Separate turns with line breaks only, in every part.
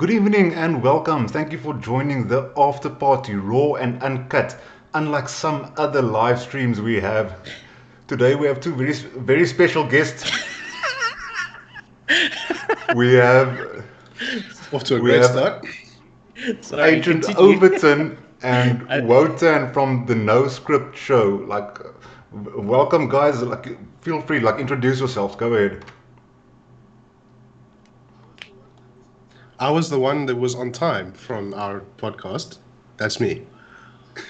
Good evening and welcome. Thank you for joining the after party, raw and uncut. Unlike some other live streams we have, today we have two very special guests. We have
Off to a
we
great
have
start.
Sorry,
Agent
continue.
Overton and
I,
Wotan from the No Script Show. Welcome guys. Feel free. Introduce yourselves. Go ahead.
I was the one that was on time from our podcast. That's me. Just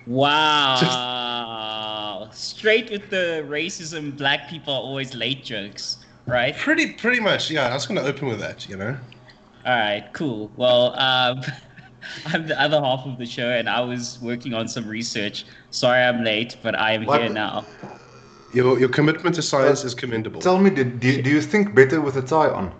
wow. Straight with the racism, black people are always late jokes, right?
pretty much, yeah. I was going to open with that.
All right, cool. Well, I'm the other half of the show and I was working on some research. Sorry I'm late, but I am
Like,
here now.
Your commitment to
uh,
science is commendable.
tell me, do you think better with a tie on?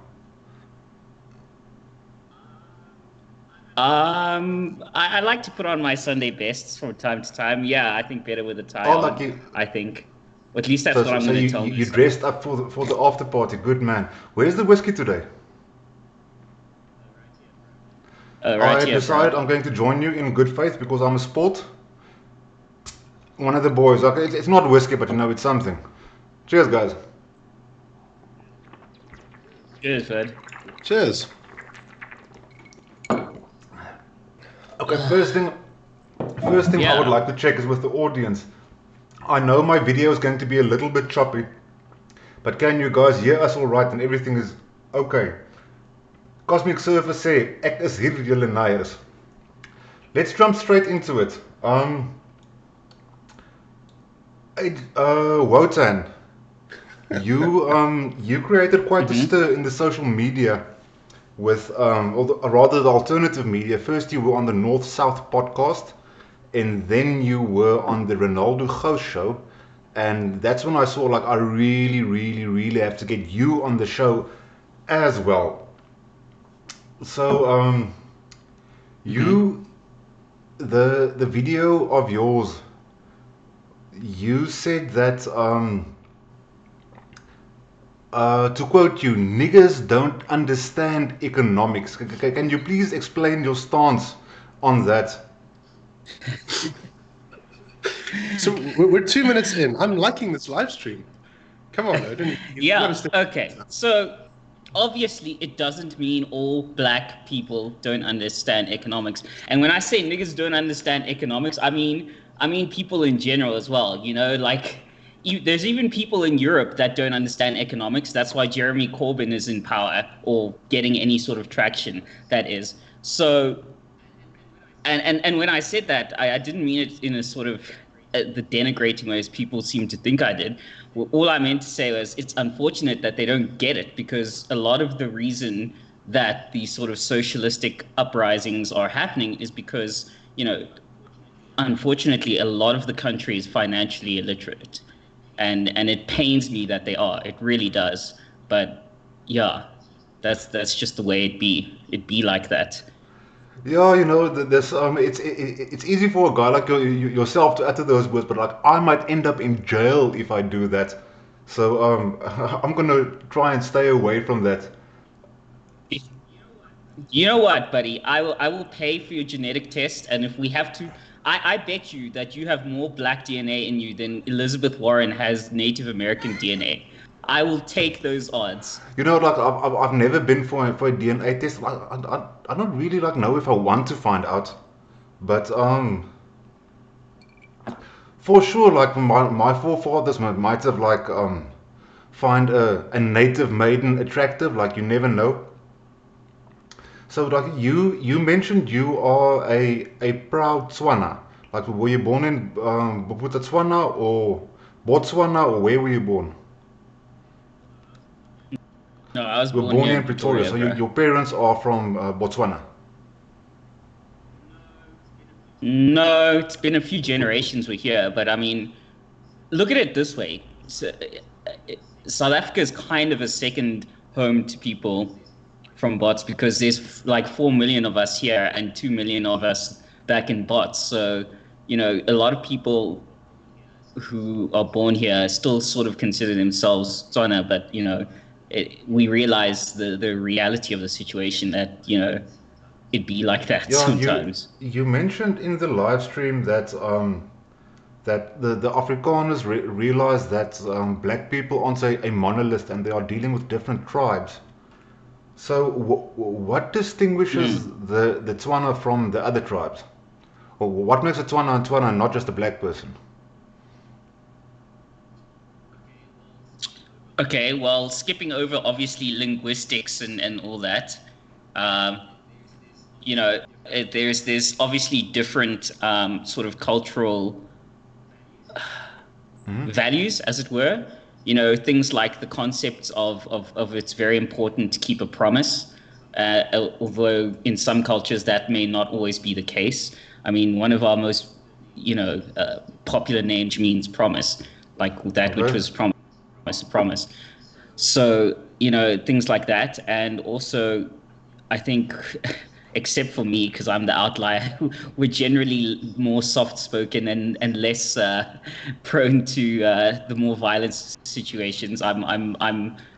I like to put on my Sunday bests from time to time. Yeah, I think better with a tie
Oh,
on, I think. Or at least that's
So,
what
so,
I'm
so
going to
you,
tell
you
myself.
dressed up for the after party. Good man. Where's the whiskey today?
Right
I
here, bro.
decided I'm going to join you in good faith because I'm a sport. One of the boys. Okay, it's not whiskey, but it's something. Cheers, guys.
Cheers, bud.
Cheers.
Okay, first thing I would
Yeah.
like to check is with the audience. I know my video is going to be a little bit choppy, but can you guys hear us all right and everything is okay? Cosmic Surfer say, ek is hier julle naiers. Let's jump straight into it. Wotan, you created quite a
Mm-hmm.
stir in the social media with or rather the alternative media. First you were on the North South podcast, and then you were on the Ronaldo Ghost show, and that's when I saw I really have to get you on the show as well. So
Mm-hmm.
you the video of yours, you said that to quote you, niggers don't understand economics. Can you please explain your stance on that?
So we're 2 minutes in. I'm liking this live stream. Come on, Odin. You got to
Yeah,
step
okay.
up.
So obviously it doesn't mean all black people don't understand economics. And when I say niggas don't understand economics, I mean people in general as well, there's even people in Europe that don't understand economics. That's why Jeremy Corbyn is in power or getting any sort of traction, that is. So and when I said that, I didn't mean it in a sort of the denigrating way as people seem to think I did. Well, all I meant to say was it's unfortunate that they don't get it because a lot of the reason that these sort of socialistic uprisings are happening is because, unfortunately, a lot of the country is financially illiterate, and it pains me that they are. It really does. But yeah, that's just the way it be like that.
Yeah, this it's easy for a guy like yourself to utter those words, but I might end up in jail if I do that. So I'm gonna try and stay away from that.
You know what, buddy? I will pay for your genetic test, and if we have to, I bet you that you have more black DNA in you than Elizabeth Warren has Native American DNA. I will take those odds.
I've never been for a DNA test. I don't really know if I want to find out, but for sure, my forefathers might have find a native maiden attractive. Like you never know. So you mentioned you are a proud Tswana. Like were you born in Botswana or Botswana, or where were you born?
No, I was
You were
born
born
here
here
in
in Pretoria,
Pretoria,
so
bro.
your parents are from Botswana.
No, it's been a few generations we're here, but I mean, look at it this way. South Africa is kind of a second home to people from bots because there's like 4 million of us here and 2 million of us back in bots. So, a lot of people who are born here still sort of consider themselves Tswana, but we realize the reality of the situation, that it'd be like that
Yeah, you
sometimes.
you mentioned in the live stream that that the Afrikaners realize that black people aren't a monolith and they are dealing with different tribes. So what distinguishes
Mm.
the Tswana from the other tribes? Or what makes a Tswana and not just a black person?
Okay, well, skipping over obviously linguistics and all that, um, there's obviously different sort of cultural
Hmm.
values, as it were. Things like the concepts of it's very important to keep a promise, although in some cultures that may not always be the case. I mean, one of our most, popular names means promise, like that which
Okay.
was promise. So, things like that. And also, I think, except for me, because I'm the outlier, we're generally more soft spoken and less prone to the more violent situations. I'm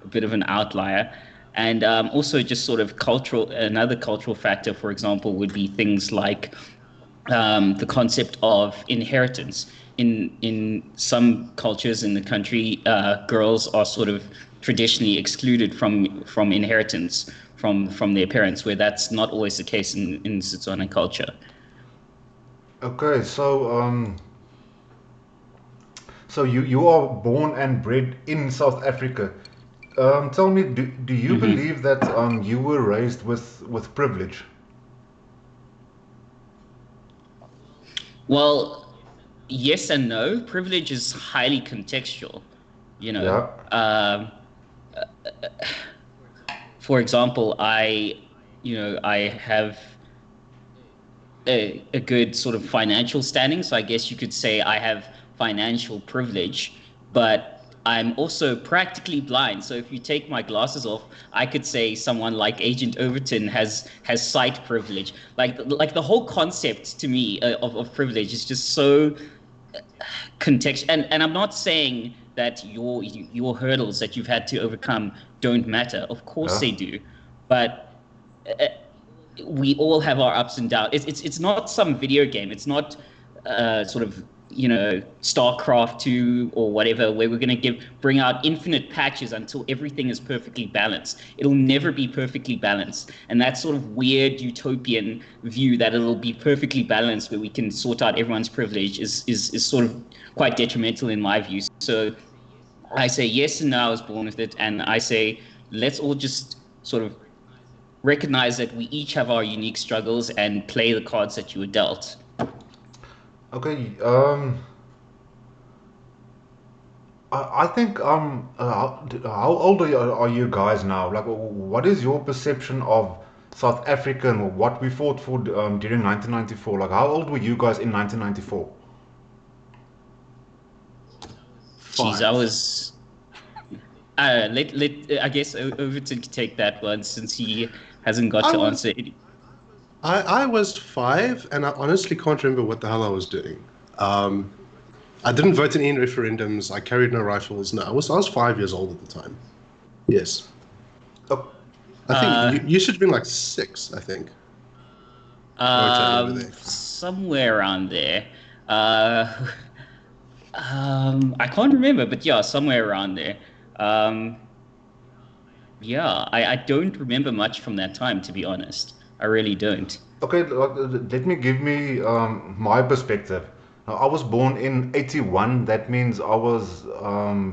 a bit of an outlier. And also, just sort of another cultural factor, for example, would be things like the concept of inheritance. In some cultures in the country, girls are sort of traditionally excluded from inheritance from their parents, where that's not always the case in Setswana culture.
Okay, so you are born and bred in South Africa. Tell me, do you
Hmm.
believe that you were raised with privilege?
Well, yes and no. Privilege is highly contextual. You know,
Yeah.
um, for example, I have a good sort of financial standing. So I guess you could say I have financial privilege, but I'm also practically blind. So if you take my glasses off, I could say someone like Agent Overton has sight privilege. Like the whole concept to me of privilege is just so context. And I'm not saying that your hurdles that you've had to overcome don't matter. Of course
Yeah.
they do, but uh, we all have our ups and downs. It's not some video game. It's not sort of StarCraft 2 or whatever, where we're going to bring out infinite patches until everything is perfectly balanced. It'll never be perfectly balanced, and that sort of weird utopian view that it'll be perfectly balanced, where we can sort out everyone's privilege, is sort of quite detrimental in my view. So I say yes, and no, I was born with it, and I say let's all just sort of recognize that we each have our unique struggles and play the cards that you were dealt.
Okay. I think how old are you guys now? Like, what is your perception of South Africa and what we fought for during 1994? Like, how old were you guys in 1994?
Geez, I
5.
was. Let I guess Overton can take that one since he hasn't got
I
to
was
answer it.
I was 5, and I honestly can't remember what the hell I was doing. Um, I didn't vote in any referendums. I carried no rifles. No, I was 5 years old at the time. Yes,
Oh,
I think you,
Uh,
you should have been like 6. I think voter over there.
Somewhere around there. Uh, I can't remember, but yeah, somewhere around there. Um, yeah, I don't remember much from that time, to be honest. I really don't.
okay, let me give me my perspective. Now, I was born in 81. That means I was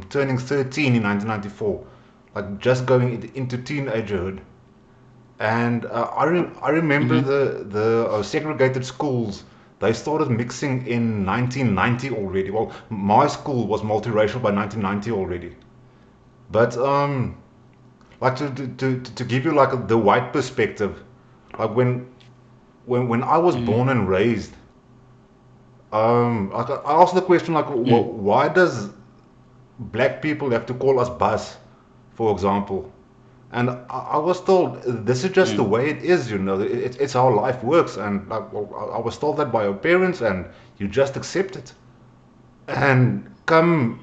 turning 13 in 1994, like just going into teenagerhood. And I remember
Hmm.
the segregated schools. They started mixing in 1990 already. Well, my school was multiracial by 1990 already. But like to give you like the white perspective, like when I was born
Mm.
and raised, like I asked the question like,
Mm.
why does black people have to call us bus, for example? And I was told this is just the
Mm.
way it is, you know. It's how life works, and like, well, I was told that by our parents, and you just accept it. And come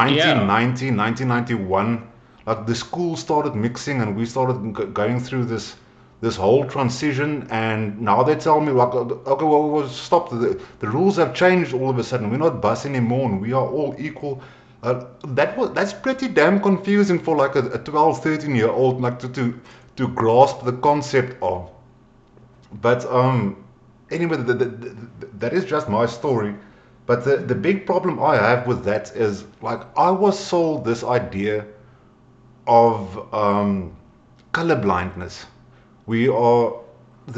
Yeah.
1990, 1991, like the schools started mixing, and we started going through this whole transition. And now they tell me like, okay, well, stop. The rules have changed all of a sudden. We're not bus anymore, and we are all equal. That's pretty damn confusing for like a 12, 13-year old like to grasp the concept of. But anyway, that is just my story. But the big problem I have with that is like I was sold this idea of color blindness. We are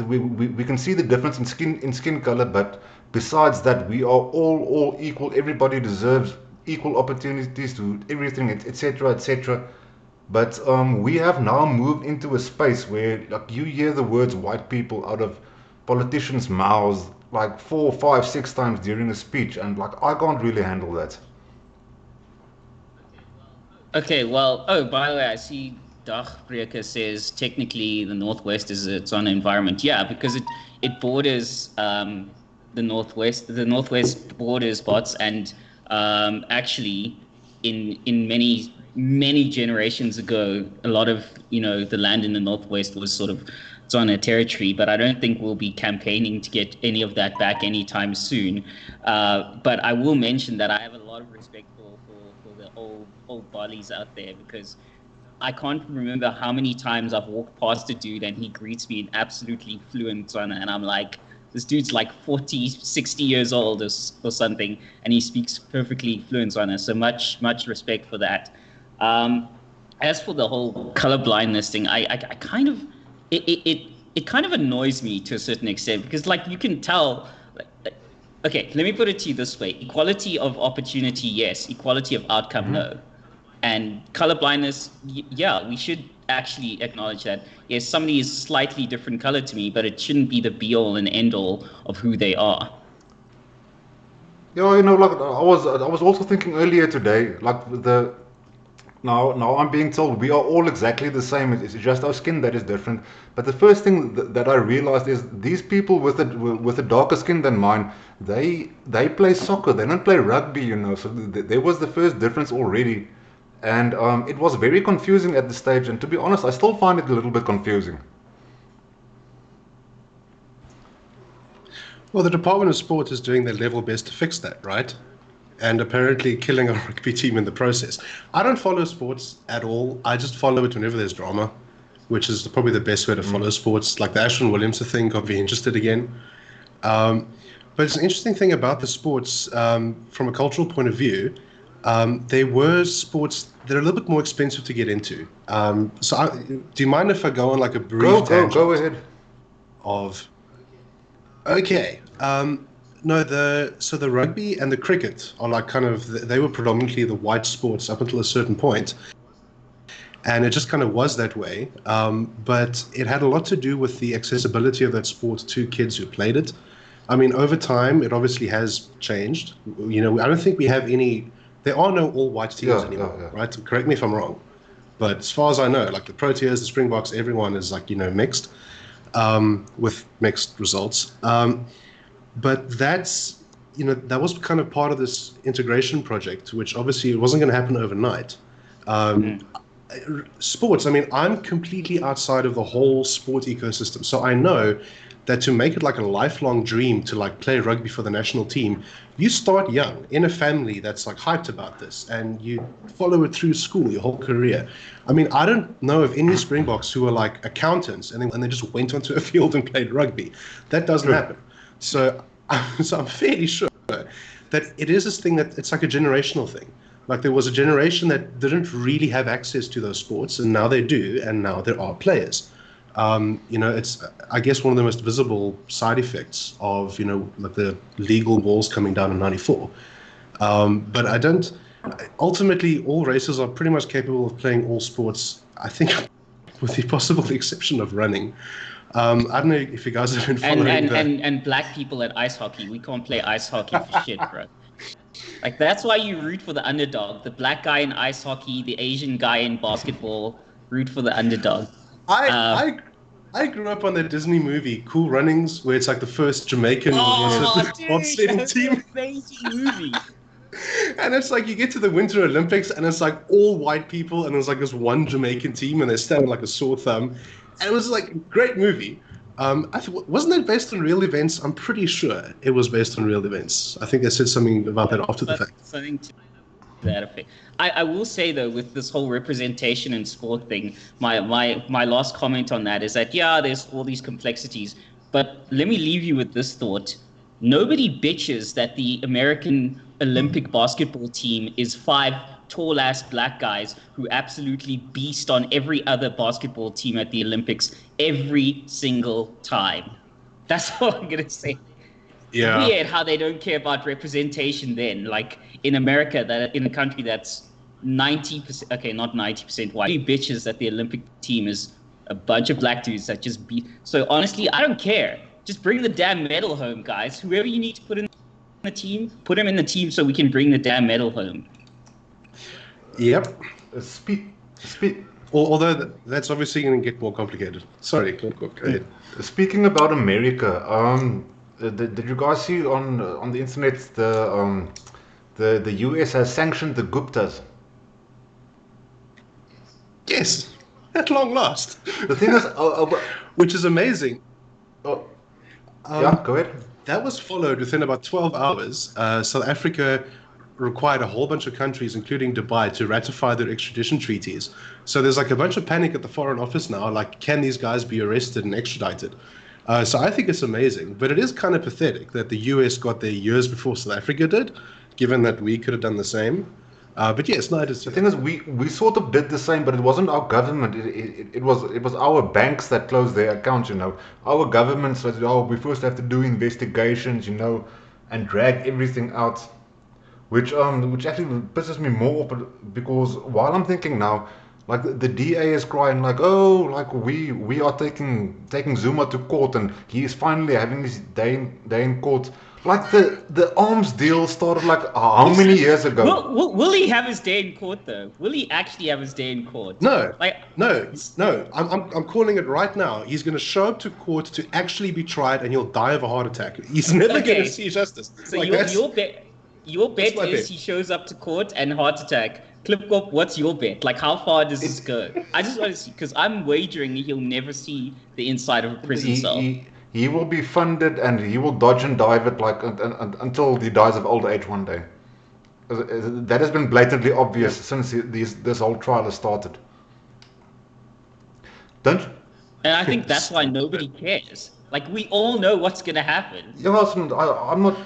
we can see the difference in skin color, but besides that, we are all equal. Everybody deserves equal opportunities to everything, etc., etc. But we have now moved into a space where like you hear the words white people out of politicians' mouths like 4, 5, 6 times during a speech, and like I can't really handle that.
Okay, well, oh, by the way, I see Dagbreker says technically the Northwest is its own environment. Yeah, because it borders the Northwest. The Northwest borders bots, and actually, in many generations ago, a lot of the land in the Northwest was sort of its own territory. But I don't think we'll be campaigning to get any of that back anytime soon. But I will mention that I have a lot of respect for the old bodies out there, because I can't remember how many times I've walked past a dude and he greets me in absolutely fluent Tswana, and I'm like, this dude's like 40, 60 years old or something, and he speaks perfectly fluent Tswana. So much respect for that. As for the whole color blindness thing, I kind of it kind of annoys me to a certain extent, because like you can tell. Okay, let me put it to you this way: equality of opportunity, yes; equality of outcome, no. And color blindness, yeah, we should actually acknowledge that. Yes, somebody is slightly different color to me, but it shouldn't be the be all and end all of who they are.
Yeah, like I was also thinking earlier today, like the now I'm being told we are all exactly the same. It's just our skin that is different. But the first thing that I realized is these people with a darker skin than mine, they play soccer. They don't play rugby. So there was the first difference already, and it was very confusing at the stage. And to be honest, I still find it a little bit confusing.
Well, the Department of Sport is doing their level best to fix that, right? And apparently killing a rugby team in the process. I don't follow sports at all. I just follow it whenever there's drama, which is probably the best way to follow sports. Like the Ashton Williams thing got me interested again. But it's an interesting thing about the sports from a cultural point of view. There were sports that are a little bit more expensive to get into. Do you mind if I go on like a brief tangent
Go ahead.
of Okay. No, the rugby and the cricket are like kind of they were predominantly the white sports up until a certain point, and it just kind of was that way. But it had a lot to do with the accessibility of that sport to kids who played it. I mean, over time, it obviously has changed. I don't think we have any. There are no all white teams anymore, right? Correct me if I'm wrong. But as far as I know, like the Proteas, the Springboks, everyone is like mixed, with mixed results. But that was kind of part of this integration project, which obviously it wasn't going to happen overnight. Sports, I mean, I'm completely outside of the whole sport ecosystem. So I know that to make it like a lifelong dream to like play rugby for the national team, you start young in a family that's like hyped about this, and you follow it through school your whole career. I mean, I don't know of any Springboks who are like accountants and they just went onto a field and played rugby. That doesn't happen. So I'm fairly sure that it is this thing that it's like a generational thing. Like there was a generation that didn't really have access to those sports, and now they do, and now there are players. It's, I guess, one of the most visible side effects of, like the legal walls coming down in '94. But ultimately, all races are pretty much capable of playing all sports, I think, with the possible exception of running. I don't know if you guys have been following that.
And black people at ice hockey, we can't play ice hockey for shit, bro. Like, that's why you root for the underdog. The black guy in ice hockey, the Asian guy in basketball, root for the underdog.
I grew up on the Disney movie Cool Runnings, where it's like the first Jamaican bobsledding team.
Amazing movie.
And it's like you get to the Winter Olympics and it's like all white people and there's like this one Jamaican team and they're standing like a sore thumb. And it was like a great movie. Wasn't it based on real events? I'm pretty sure it was based on real events. I think they said something about that after the fact.
Something to that effect. I will say though, with this whole representation in sport thing, my last comment on that is that yeah, there's all these complexities, but let me leave you with this thought. Nobody bitches that the American Olympic basketball team is 5 tall-ass black guys who absolutely beast on every other basketball team at the Olympics every single time. That's all I'm going to say.
Yeah.
Weird how they don't care about representation then. Like in America, that in a country that's 90%, okay, not 90% white, bitches that the Olympic team is a bunch of black dudes that just beat. So honestly, I don't care. Just bring the damn medal home, guys. Whoever you need to put in the team, put him in the team so we can bring the damn medal home.
Yep.
Although
that's obviously going to get more complicated. Sorry, go ahead.
Speaking about America, did you guys see on the internet the US has sanctioned the Guptas?
Yes, at long last.
The thing is,
which is amazing.
Yeah, go ahead.
That was followed within about 12 hours. South Africa required a whole bunch of countries, including Dubai, to ratify their extradition treaties. So there's like a bunch of panic at the Foreign Office now, like, can these guys be arrested and extradited? So I think it's amazing, but it is kind of pathetic that the US got there years before South Africa did, given that we could have done the same. But yes, no, it is.
The thing is, we sort of did the same, but it wasn't our government. It was our banks that closed their accounts. You know, our government said, "Oh, we first have to do investigations," you know, and drag everything out, which actually pisses me more off because while I'm thinking now, like the DA is crying like, "Oh, like we are taking Zuma to court, and he is finally having his day in court." Like the arms deal started like how many years ago?
Will he have his day in court though? Will he actually have his day in court?
No.
Like
no. I'm calling it right now. He's going to show up to court to actually be tried, and he'll die of a heart attack. He's never going to see justice.
So
like
your bet is he shows up to court and heart attack. Klipkop, what's your bet? Like, how far does this go? I just want to see, because I'm wagering he'll never see the inside of a prison cell.
He will be funded and he will dodge and dive it like until he dies of old age one day. That has been blatantly obvious since this whole trial has started.
Don't?
And I think that's why nobody cares. Like, we all know what's going to happen.
Yeah, I'm not.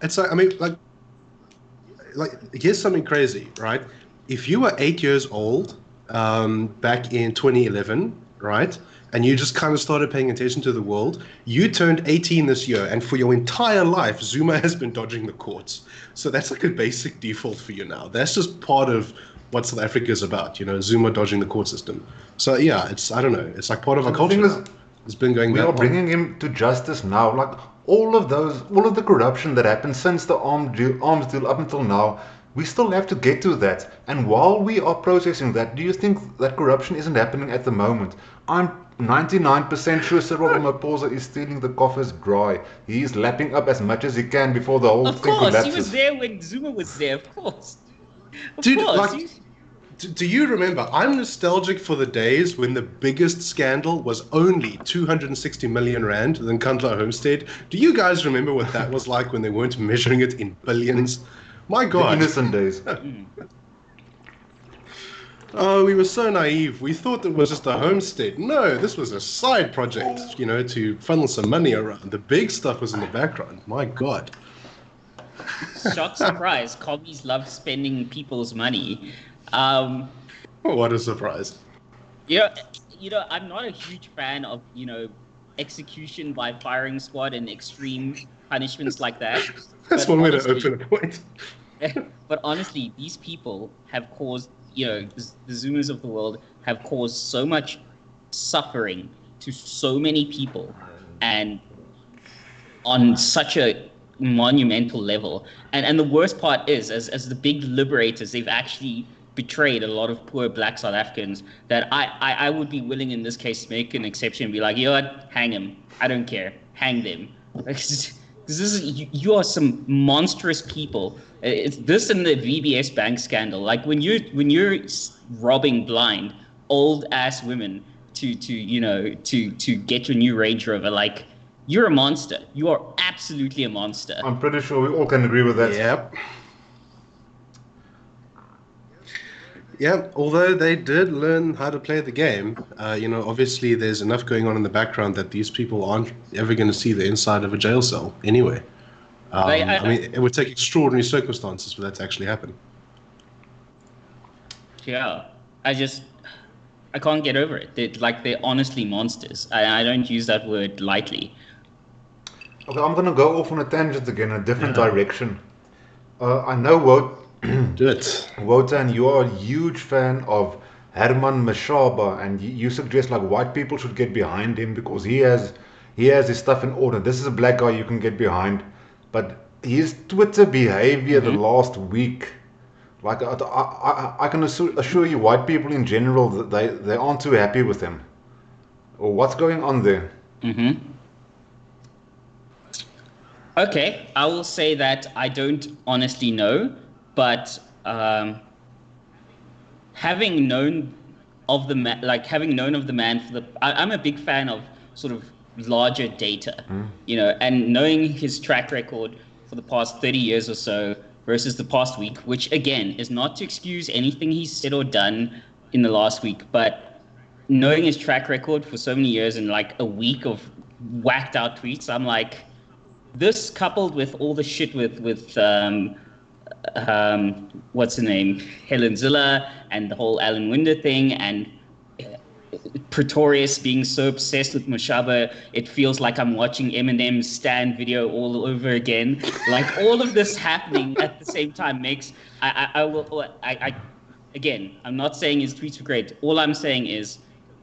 It's like, I mean, like here's something crazy, right? If you were 8 years old back in 2011, right? And you just kind of started paying attention to the world, you turned 18 this year, and for your entire life, Zuma has been dodging the courts. So that's like a basic default for you now. That's just part of what South Africa is about, you know, Zuma dodging the court system. So yeah, I don't know, it's like part of our culture. It's been going.
We are bringing him to justice now. Like all of the corruption that happened since the arms deal up until now, we still have to get to that. And while we are processing that, do you think that corruption isn't happening at the moment? I'm 99% sure Cyril Ramaphosa is stealing the coffers dry. He is lapping up as much as he can before the whole thing collapses.
Of course, he was there when Zuma was there, of course.
Dude, like, do you remember? I'm nostalgic for the days when the biggest scandal was only 260 million rand, the Nkandla Homestead. Do you guys remember what that was like when they weren't measuring it in billions? My God.
The innocent days.
Oh, we were so naive. We thought it was just a homestead. No, this was a side project, you know, to funnel some money around. The big stuff was in the background. My God.
Shock surprise. Commies love spending people's money.
What a surprise.
You know, I'm not a huge fan of, you know, execution by firing squad and extreme punishments like that.
That's one way to open a point.
But honestly, these people have caused, you know, the Zumas of the world have caused so much suffering to so many people, and on such a monumental level. And the worst part is, as the big liberators, they've actually betrayed a lot of poor black South Africans that I would be willing in this case to make an exception and be like, you know what, hang him. I don't care. Hang them. Because this is you are some monstrous people. It's this and the VBS bank scandal. Like when you're robbing blind old ass women to get your new Range Rover, like you're a monster. You are absolutely a monster.
I'm pretty sure we all can agree with that.
Yep. Yeah, although they did learn how to play the game, obviously there's enough going on in the background that these people aren't ever going to see the inside of a jail cell anyway. I mean, it would take extraordinary circumstances for that to actually happen.
Yeah, I can't get over it. They're honestly monsters. I don't use that word lightly.
Okay, I'm gonna go off on a tangent again, a different direction. I know
Do it.
Wotan, you are a huge fan of Herman Mashaba, and you suggest like white people should get behind him because he has his stuff in order. This is a black guy you can get behind, but his Twitter behavior the last week, like I can assure you, white people in general, that they aren't too happy with him. Or what's going on there?
Okay, I will say that I don't honestly know, but having known of the man, I'm a big fan of sort of larger data, and knowing his track record for the past 30 years or so versus the past week, which again is not to excuse anything he's said or done in the last week, but knowing his track record for so many years and like a week of whacked out tweets, I'm like, this coupled with all the shit with what's her name, Helen Ziller, and the whole Alan Winder thing, and Pretorius being so obsessed with Mashaba, it feels like I'm watching Eminem's Stan video all over again. Like all of this happening at the same time makes again, I'm not saying his tweets were great. All I'm saying is,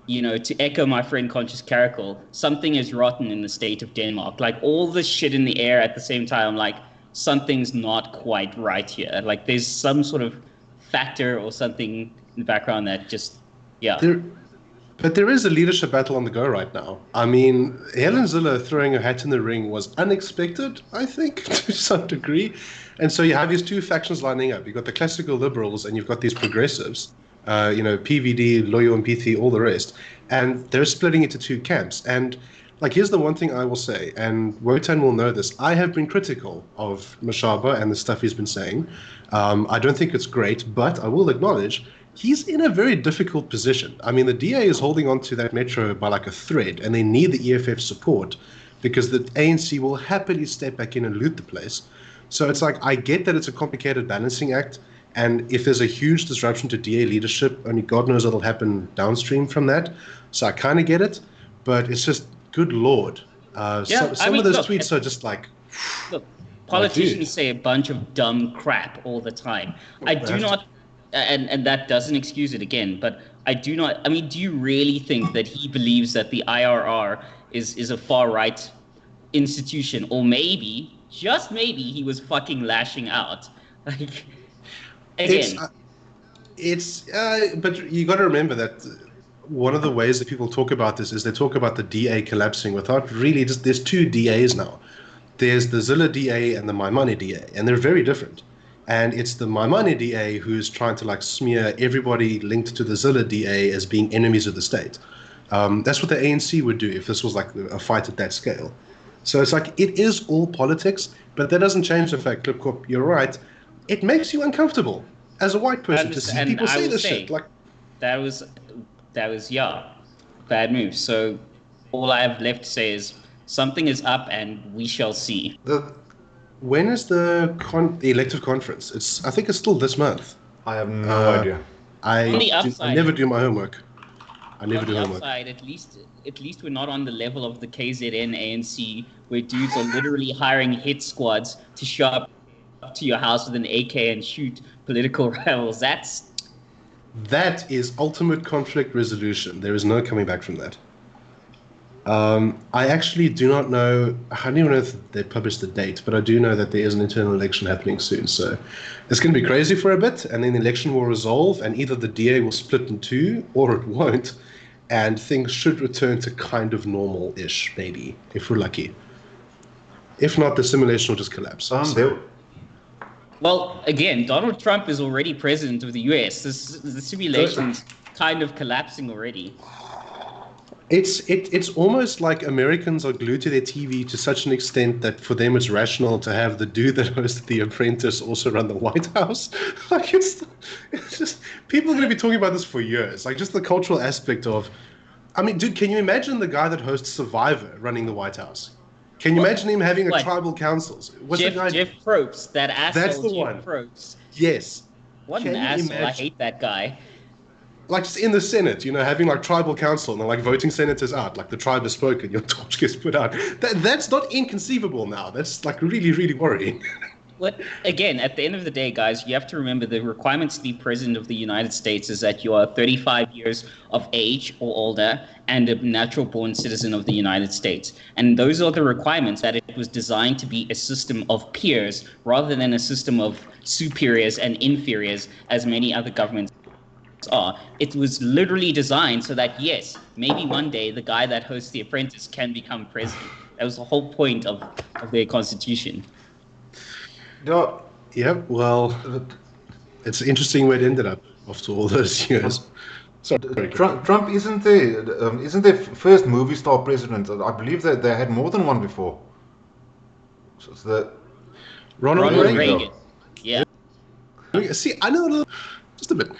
to echo my friend Conscious Caracal, something is rotten in the state of Denmark. Like all this shit in the air at the same time, like something's not quite right here. Like there's some sort of factor or something in the background that just,
But there is a leadership battle on the go right now. I mean, Helen Ziller throwing her hat in the ring was unexpected, I think, to some degree. And so you have these two factions lining up. You've got the classical liberals and you've got these progressives. PVD, Loyo and PT, all the rest. And they're splitting into two camps. And like, here's the one thing I will say, and Wotan will know this. I have been critical of Mashaba and the stuff he's been saying. I don't think it's great, but I will acknowledge he's in a very difficult position. I mean, the DA is holding on to that metro by like a thread, and they need the EFF support because the ANC will happily step back in and loot the place. So it's like, I get that it's a complicated balancing act. And if there's a huge disruption to DA leadership, only God knows what'll happen downstream from that. So I kind of get it, but it's just, good Lord. Some of those tweets are just like...
Look, politicians say a bunch of dumb crap all the time. I do not... And that doesn't excuse it again, but I do not... I mean, do you really think that he believes that the IRR is a far-right institution? Or maybe, just maybe, he was fucking lashing out. Like... Again.
But you got to remember that one of the ways that people talk about this is they talk about the DA collapsing without really just, there's two DAs now. There's the Zilla DA and the Maimane DA, and they're very different. And it's the Maimane DA who's trying to like smear everybody linked to the Zilla DA as being enemies of the state. That's what the ANC would do if this was like a fight at that scale. So it's like, it is all politics, but that doesn't change the fact, Klipkop, you're right. It makes you uncomfortable as a white person to see people say this shit. Like
that was bad move. So all I have left to say is something is up, and we shall see.
When is the elective conference? I think it's still this month.
I have no idea.
I never do my homework. I never do homework.
Outside, at least we're not on the level of the KZN ANC, where dudes are literally hiring hit squads to show up to your house with an AK and shoot political rivals.
That is ultimate conflict resolution. There is no coming back from that. I actually do not know. I don't even know if they published the date, but I do know that there is an internal election happening soon. So it's going to be crazy for a bit, and then the election will resolve, and either the DA will split in two or it won't, and things should return to kind of normal-ish, maybe, if we're lucky. If not, the simulation will just collapse. So,
There,
Well, again, Donald Trump is already president of the US. The simulation's kind of collapsing already.
it's almost like Americans are glued to their TV to such an extent that for them it's rational to have the dude that hosted The Apprentice also run the White House. Like it's just people are going to be talking about this for years. Like just the cultural aspect of, I mean, dude, can you imagine the guy that hosts Survivor running the White House? Can you imagine him having a
What?
tribal councils? What's the guy?
Jeff Probst, that asshole.
That's the
Jeff
one.
Probst.
Yes.
What
Can
an
you
asshole! I
imagine?
hate that guy.
Like just in the Senate, having like tribal council and they're like voting senators out, like the tribe has spoken, your torch gets put out. That's not inconceivable now. That's like really, really worrying.
Well, again, at the end of the day, guys, you have to remember the requirements to be president of the United States is that you are 35 years of age or older and a natural-born citizen of the United States. And those are the requirements that it was designed to be a system of peers rather than a system of superiors and inferiors as many other governments are. It was literally designed so that, yes, maybe one day the guy that hosts The Apprentice can become president. That was the whole point of their constitution.
yeah,
Yep. Well, it's an interesting where it ended up after all those years. Sorry.
Trump isn't the first movie star president. I believe that they had more than one before. So it's the
Ronald
Ronald
Reagan.
Reagan.
Yeah.
See, I know a little, just a bit.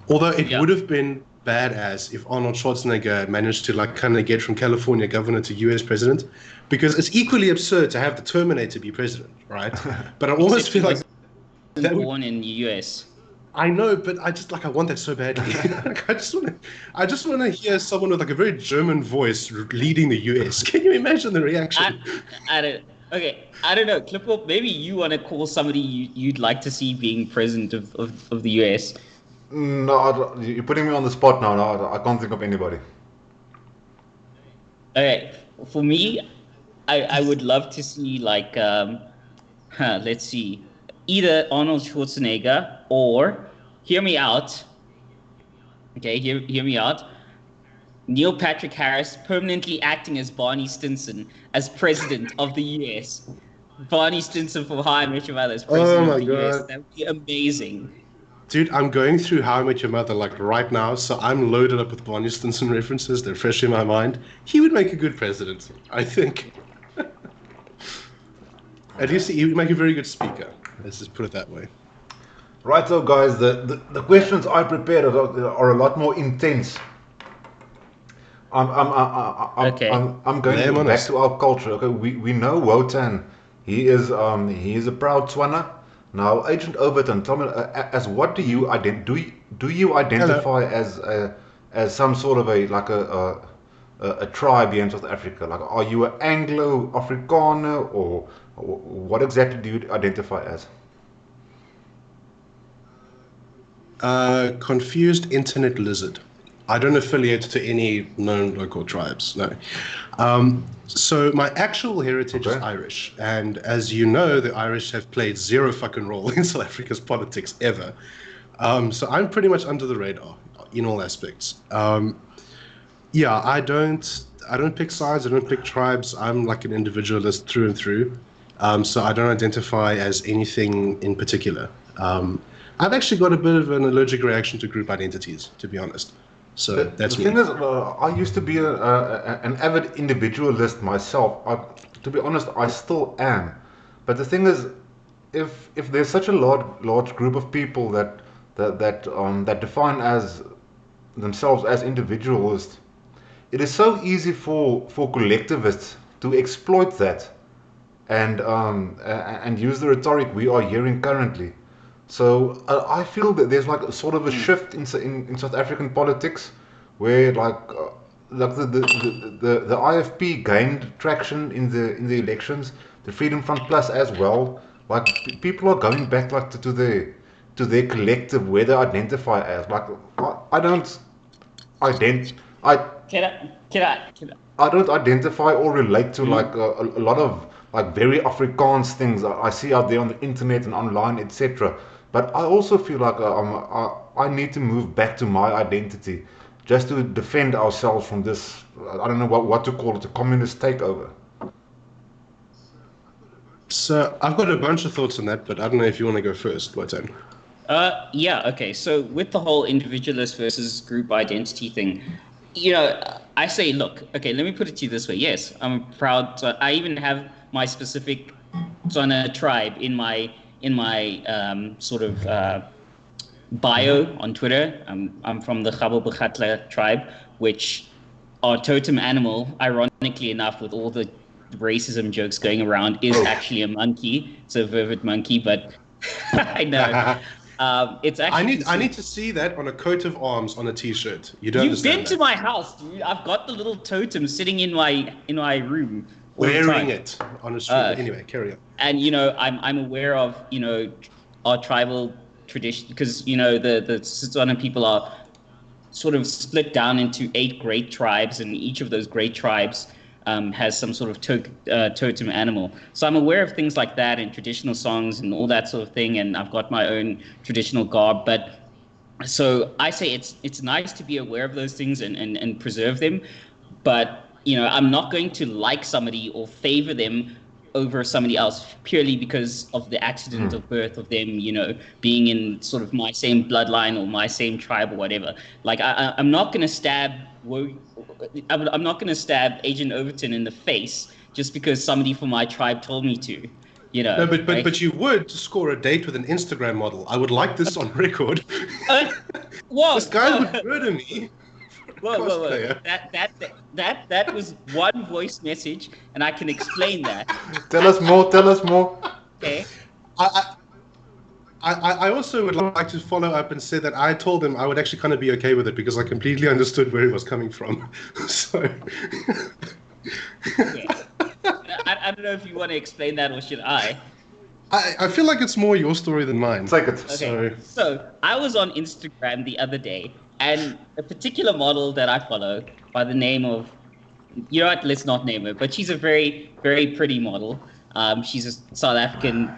Although it
Yeah.
would have been badass if Arnold Schwarzenegger managed to like kind of get from California governor to US president, because it's equally absurd to have the Terminator be president, right? But I almost feel like that would,
Born in the US.
I know, but I want that so badly. Like, I just want to hear someone with like a very German voice leading the US. Can you imagine the reaction?
I don't know. Klipkop, maybe you want to call somebody you'd like to see being president of the US.
No, you're putting me on the spot now. No, I can't think of anybody.
Okay, for me, I would love to see like let's see, either Arnold Schwarzenegger or, hear me out. Okay, hear me out. Neil Patrick Harris permanently acting as Barney Stinson as president of the US. Barney Stinson from How I Met Your Mother as president
my
of the US.
God.
That would be amazing.
Dude, I'm going through How I Met Your Mother like right now, so I'm loaded up with Barney Stinson references. They're fresh in my mind. He would make a good president, I think. At least he would make a very good speaker. Let's just put it that way.
Right, so guys, the questions I prepared are a lot more intense.
Okay.
I'm going
Lay 'em on
back
us.
to our culture. Okay, we know Wotan. He is a proud Tswana. Now, Agent Overton, tell me, as what do you identify as some sort of a tribe here in South Africa? Like, are you an Anglo-Afrikaner, or what exactly do you identify as?
Confused internet lizard. I don't affiliate to any known local tribes, no. So my actual heritage is
Okay.
Irish, and as you know, the Irish have played zero fucking role in South Africa's politics ever. So I'm pretty much under the radar in all aspects. Yeah, I don't pick sides. I don't pick tribes. I'm like an individualist through and through. So I don't identify as anything in particular. I've actually got a bit of an allergic reaction to group identities, to be honest. So that's
the
me.
thing is, I used to be an avid individualist myself. To be honest, I still am. But the thing is, if there's such a large group of people that define as themselves as individualists, it is so easy for collectivists to exploit that and use the rhetoric we are hearing currently. So I feel that there's like a sort of a shift in South African politics, where like the IFP gained traction in the elections, the Freedom Front Plus as well. Like people are going back like to their collective, where they identify as. Like I don't
Can I?
I don't identify or relate to like a lot of like very Afrikaans things I see out there on the internet and online, etc. But I also feel like I need to move back to my identity, just to defend ourselves from this. I don't know what to call it, a communist takeover.
So I've got a bunch of thoughts on that, but I don't know if you want to go first, Lotan.
Yeah, okay. So with the whole individualist versus group identity thing, I say, look, okay, let me put it to you this way. Yes, I'm proud. I even have my specific Tswana tribe in my sort of bio on Twitter. I'm from the Gabo Bukhatla tribe, which our totem animal, ironically enough, with all the racism jokes going around, is actually a monkey. It's a vervet monkey, but I know. It's
I
actually
need I
considered.
need to see that on a coat of arms on a T-shirt. You don't
You've
understand
been to
that.
my house, dude. I've got the little totem sitting in my room all the
Wearing
time.
it on a street.
Uh,
But anyway, carry on.
and I'm aware of our tribal tradition because the Setswana people are sort of split down into 8 great tribes, and each of those great tribes has some sort of totem animal. So I'm aware of things like that and traditional songs and all that sort of thing, and I've got my own traditional garb. But so I say it's nice to be aware of those things and preserve them, but I'm not going to like somebody or favor them over somebody else purely because of the accident of birth of them, being in sort of my same bloodline or my same tribe or whatever. Like I'm not going to I'm not going to stab Agent Overton in the face just because somebody from my tribe told me to,
No, but but
right?
but you would score a date with an Instagram model. I would like this on record.
Uh,
This
whoa,
guy would
whoa.
murder me for a
Whoa.
cosplayer.
That was one voice message, and I can explain that.
Tell
I,
us more. Tell us more.
okay.
I, I also would like to follow up and say that I told him I would actually kind of be okay with it because I completely understood where he was coming from. So,
Okay. I don't know if you want to explain that or should I?
I feel like it's more your story than mine.
Take it.
Okay.
So,
So I was on Instagram the other day, and a particular model that I follow by the name of, what? Let's not name her, but she's a very, very pretty model. She's a South African,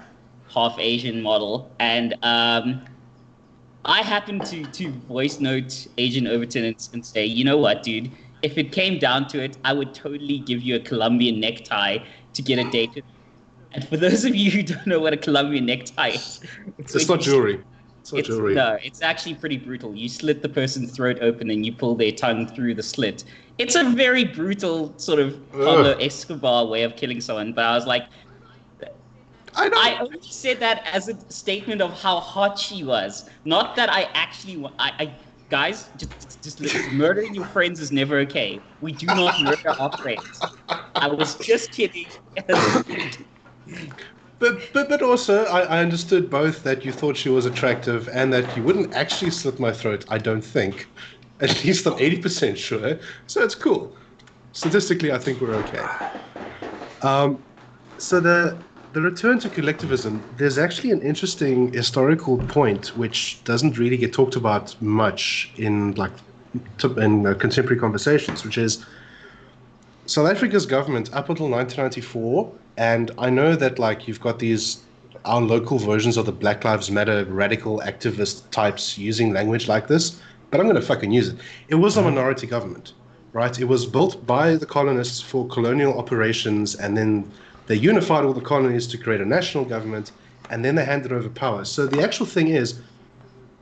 half Asian model, and I happen to voice note Agent Overton and say, you know what, dude? If it came down to it, I would totally give you a Colombian necktie to get a date with. And for those of you who don't know what a Colombian necktie is, it's
it's
when
not
you
jewelry. It's not
it's
jewelry.
no, it's actually pretty brutal. You slit the person's throat open and you pull their tongue through the slit. It's a very brutal sort of Pablo
Ugh.
Escobar way of killing someone. But I was like,
I
I
know.
only said that as a statement of how hot she was, not that I actually. I guys, just listen. Murdering your friends is never okay. We do not murder our friends. I was just kidding.
But also, I understood both that you thought she was attractive and that you wouldn't actually slit my throat, I don't think. At least I'm 80% sure. So it's cool. Statistically, I think we're okay. So the return to collectivism, there's actually an interesting historical point which doesn't really get talked about much in contemporary conversations, which is South Africa's government up until 1994, and I know that like you've got these our local versions of the Black Lives Matter radical activist types using language like this, but I'm going to fucking use it. It was a minority government, right? It was built by the colonists for colonial operations, and then they unified all the colonies to create a national government, and then they handed over power. So the actual thing is,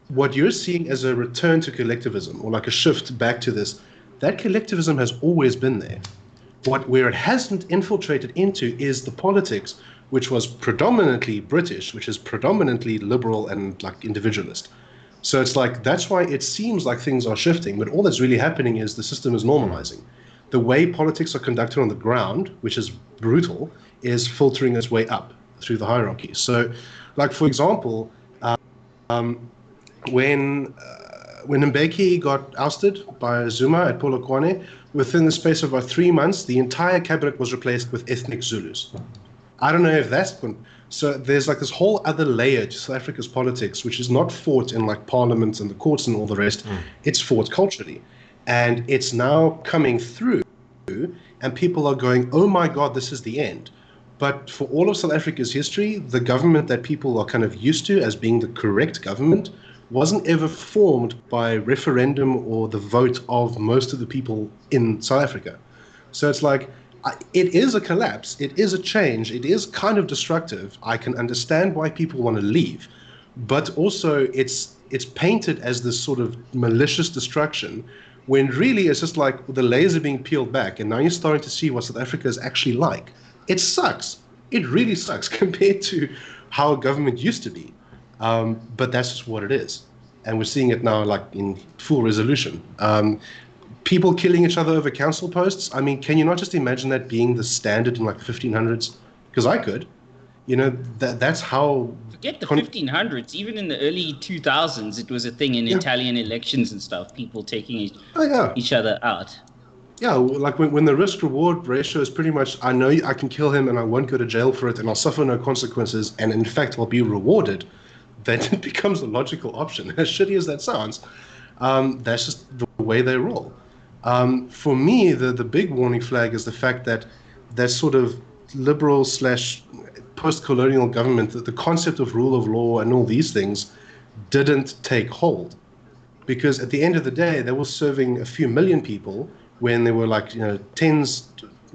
what you're seeing as a return to collectivism or like a shift back to this, that collectivism has always been there. Where it hasn't infiltrated into is the politics, which was predominantly British, which is predominantly liberal and like individualist. So it's like that's why it seems like things are shifting, but all that's really happening is the system is normalizing. The way politics are conducted on the ground, which is brutal, is filtering its way up through the hierarchy. So, like for example, when Mbeki got ousted by Zuma at Polokwane, within the space of about 3 months, the entire cabinet was replaced with ethnic Zulus. I don't know if that's so. There's like this whole other layer to South Africa's politics, which is not fought in like parliament and the courts and all the rest. It's fought culturally, and it's now coming through, and people are going, "Oh my God, this is the end." But for all of South Africa's history, the government that people are kind of used to as being the correct government wasn't ever formed by referendum or the vote of most of the people in South Africa. So it's like It is a collapse. It is a change. It is kind of destructive. I can understand why people want to leave, but also it's painted as this sort of malicious destruction, when really it's just like the layers are being peeled back, and now you're starting to see what South Africa is actually like. It sucks. It really sucks compared to how government used to be. But that's just what it is, and we're seeing it now, like in full resolution. People killing each other over council posts. I mean, can you not just imagine that being the standard in like the 1500s? Because I could. That's how.
Forget the 1500s. Even in the early 2000s, it was a thing in Italian elections and stuff. People taking each other out.
Yeah, like when the risk-reward ratio is pretty much, I know I can kill him and I won't go to jail for it and I'll suffer no consequences, and in fact I'll be rewarded, then it becomes a logical option. As shitty as that sounds, that's just the way they roll. For me, the big warning flag is the fact that that sort of liberal slash post-colonial government, the concept of rule of law and all these things didn't take hold. Because at the end of the day, they were serving a few million people when there were like, tens,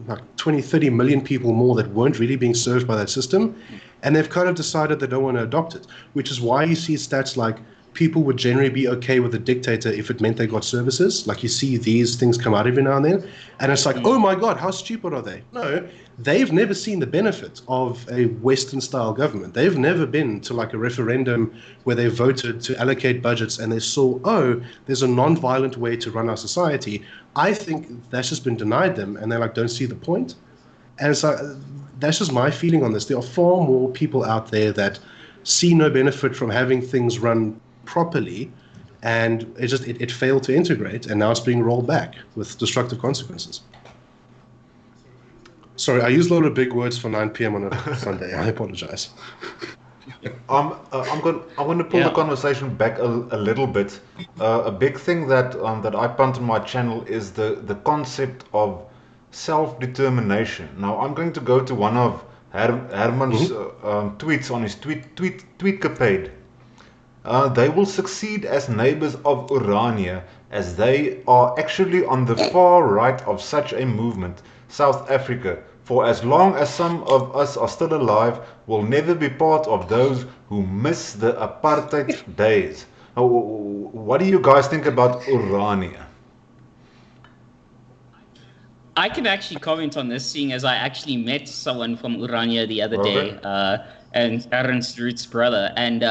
like 20, 30 million people more that weren't really being served by that system. And they've kind of decided they don't want to adopt it, which is why you see stats like people would generally be okay with a dictator if it meant they got services. Like you see these things come out every now and then. And it's like, oh my God, how stupid are they? No, they've never seen the benefit of a Western style government. They've never been to like a referendum where they voted to allocate budgets and they saw, oh, there's a non-violent way to run our society. I think that's just been denied them, and they like don't see the point. And it's like, that's just my feeling on this. There are far more people out there that see no benefit from having things run properly, and it failed to integrate, and now it's being rolled back with destructive consequences. Sorry, I used a lot of big words for 9 p.m. on a Sunday. I apologize.
I'm going to pull the conversation back a little bit. A big thing that I punt on my channel is the concept of self-determination. Now, I'm going to go to one of Herman's tweets on his tweet page. They will succeed as neighbors of Orania, as they are actually on the far right of such a movement, South Africa. For as long as some of us are still alive, we'll never be part of those who miss the apartheid days. What do you guys think about Orania?
I can actually comment on this, seeing as I actually met someone from Orania the other day, and Ernst Root's brother. And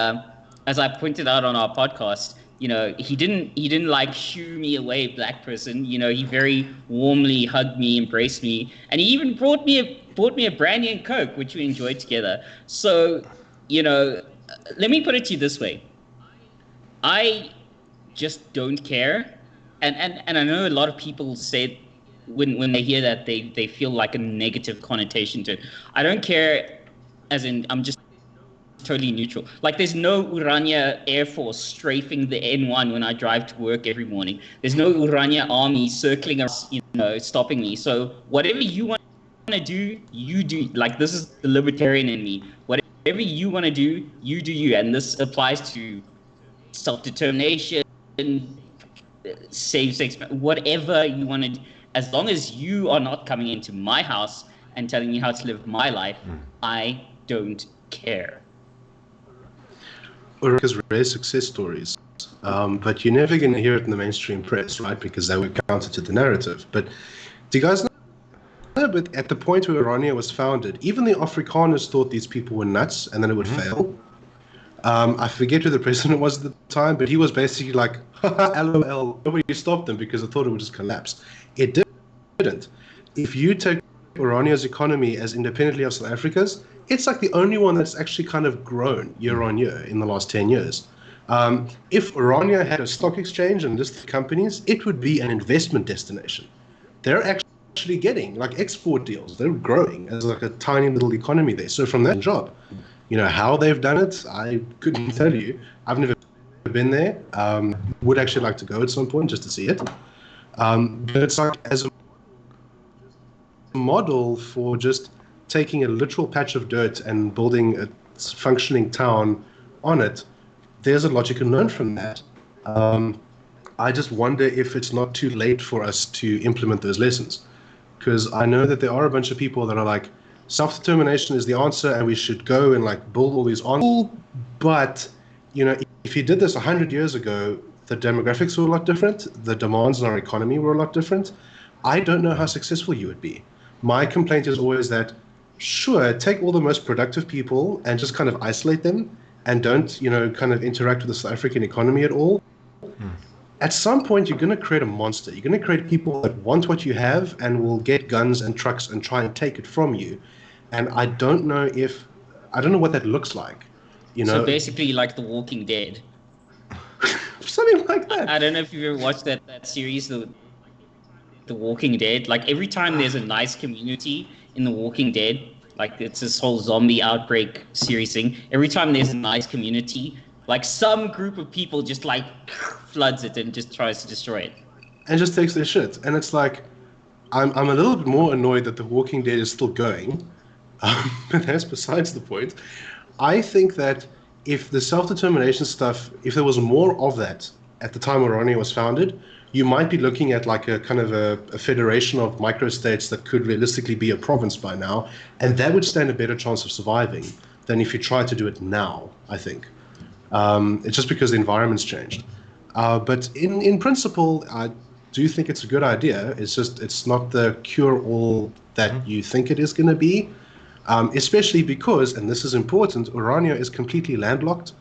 as I pointed out on our podcast, he didn't like shoo me away, black person. He very warmly hugged me, embraced me, and he even brought me a brandy and Coke, which we enjoyed together. So, let me put it to you this way: I just don't care, and I know a lot of people say when they hear that they feel like a negative connotation to it. I don't care, as in I'm just totally neutral. Like, there's no Orania Air Force strafing the N1 when I drive to work every morning. There's no Orania army circling us, stopping me. So whatever you want to do, you do. Like, this is the libertarian in me. Whatever you want to do, you do you. And this applies to self-determination, same-sex, whatever you want to do. As long as you are not coming into my house and telling me how to live my life, I don't care.
Orania's rare success stories, but you're never going to hear it in the mainstream press, right? Because they were counter to the narrative. But do you guys know? But at the point where Orania was founded, even the Afrikaners thought these people were nuts, and then it would fail. I forget who the president was at the time, but he was basically like, LOL. Nobody stopped them because they thought it would just collapse. It didn't. If you take Orania's economy as independently of South Africa's, it's like the only one that's actually kind of grown year on year in the last 10 years. If Orania had a stock exchange and listed companies, it would be an investment destination. They're actually getting like export deals. They're growing as like a tiny little economy there. So from that job, how they've done it, I couldn't tell you. I've never been there. Would actually like to go at some point just to see it. But it's like as a model for just taking a literal patch of dirt and building a functioning town on it, there's a logic to learn from that. I just wonder if it's not too late for us to implement those lessons. because I know that there are a bunch of people that are like, self-determination is the answer, and we should go and like build all these answers. But if you did this 100 years ago, the demographics were a lot different. The demands in our economy were a lot different. I don't know how successful you would be. My complaint is always that, sure, take all the most productive people and just kind of isolate them and don't, kind of interact with the South African economy at all. At some point, you're going to create a monster. You're going to create people that want what you have and will get guns and trucks and try and take it from you. And I don't know what that looks like.
So basically, like The Walking Dead.
Something like that.
I don't know if you've ever watched that series, The Walking Dead. Like every time there's a nice community in The Walking Dead, like it's this whole zombie outbreak series thing. Every time there's a nice community, like some group of people just like floods it and just tries to destroy it.
And just takes their shit. And it's like, I'm a little bit more annoyed that The Walking Dead is still going. But that's besides the point. I think that if the self-determination stuff, if there was more of that at the time Orania was founded, you might be looking at like a kind of a federation of microstates that could realistically be a province by now, and that would stand a better chance of surviving than if you try to do it now, I think. It's just because the environment's changed. But in principle, I do think it's a good idea. It's not the cure-all that you think it is going to be, especially because, and this is important, Orania is completely landlocked.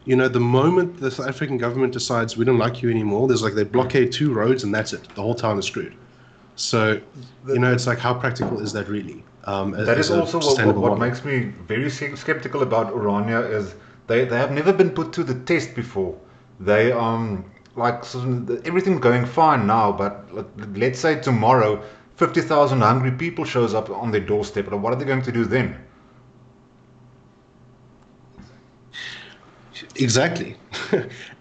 The moment the South African government decides we don't like you anymore, there's like they blockade 2 roads and that's it. The whole town is screwed. So, it's like, how practical is that really?
That is also what makes me very skeptical about Orania is they have never been put to the test before. They everything's going fine now, but let's say tomorrow 50,000 hungry people shows up on their doorstep. What are they going to do then?
Exactly.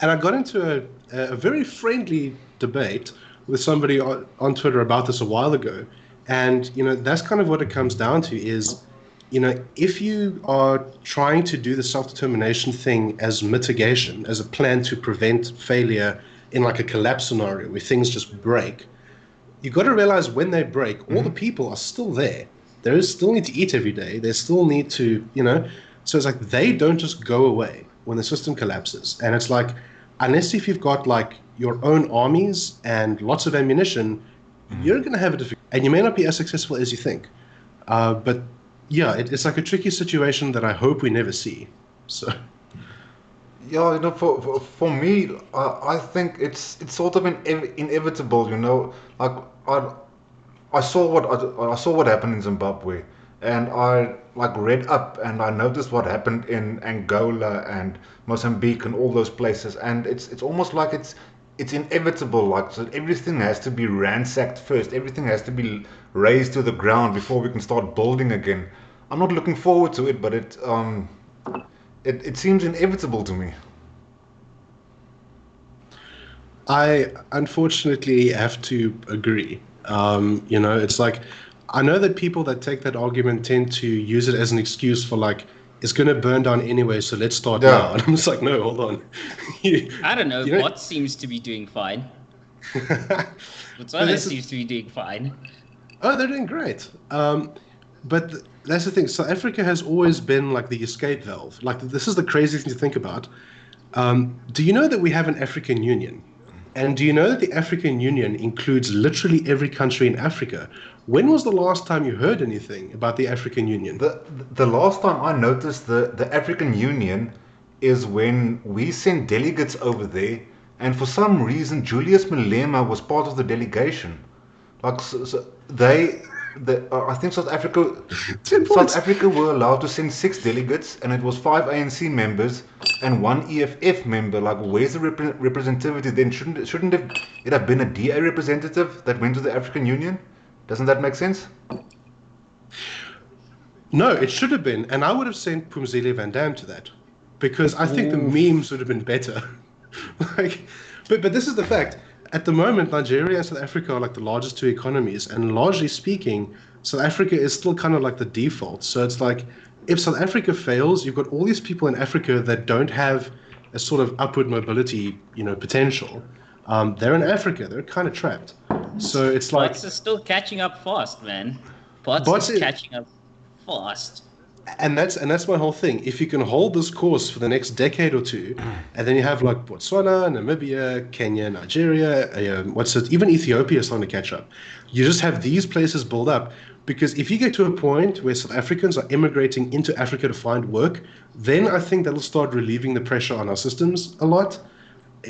And I got into a very friendly debate with somebody on Twitter about this a while ago. And, that's kind of what it comes down to is, if you are trying to do the self-determination thing as mitigation, as a plan to prevent failure in like a collapse scenario where things just break, you got to realize when they break, all the people are still there. They still need to eat every day. They still need to, so it's like they don't just go away when the system collapses. And it's like, unless if you've got like your own armies and lots of ammunition, you're going to have a difficult, and you may not be as successful as you think. But yeah, it's like a tricky situation that I hope we never see. So.
Yeah, for me, I think it's sort of inevitable. Like I saw what happened in Zimbabwe, and I like read up and I noticed what happened in Angola and Mozambique and all those places, and it's almost like it's inevitable. Like, so everything has to be ransacked first. Everything has to be razed to the ground before we can start building again. I'm not looking forward to it, but it seems inevitable to me.
I unfortunately have to agree. It's like, I know that people that take that argument tend to use it as an excuse for like, it's going to burn down anyway, so let's start now. And I'm just like, no, hold on.
I don't know. What seems to be doing fine? Botswana seems to be doing fine.
Oh, they're doing great. But that's the thing. South Africa has always been like the escape valve. Like, this is the crazy thing to think about. Do you know that we have an African Union? And do you know that the African Union includes literally every country in Africa? When was the last time you heard anything about the African Union?
The last time I noticed the African Union is when we sent delegates over there, and for some reason Julius Malema was part of the delegation. Like, I think South Africa were allowed to send 6 delegates, and it was 5 ANC members and 1 EFF member. Like, where's the representativity then? Shouldn't it have been a DA representative that went to the African Union? Doesn't that make sense?
No, it should have been, and I would have sent Pumzile Van Dam to that, because I think the memes would have been better. But this is the fact. At the moment, Nigeria and South Africa are like the largest 2 economies, and largely speaking, South Africa is still kind of like the default. So it's like, if South Africa fails, you've got all these people in Africa that don't have a sort of upward mobility, potential. They're in Africa. They're kind of trapped. So it's like
Bots are still catching up fast, man. Bots
bots,
is catching up fast.
and that's my whole thing. If you can hold this course for the next decade or two, and then you have like Botswana, Namibia, Kenya, Nigeria, what's it? Even Ethiopia is starting to catch up. You just have these places build up because if you get to a point where South Africans are immigrating into Africa to find work, then I think that'll start relieving the pressure on our systems a lot.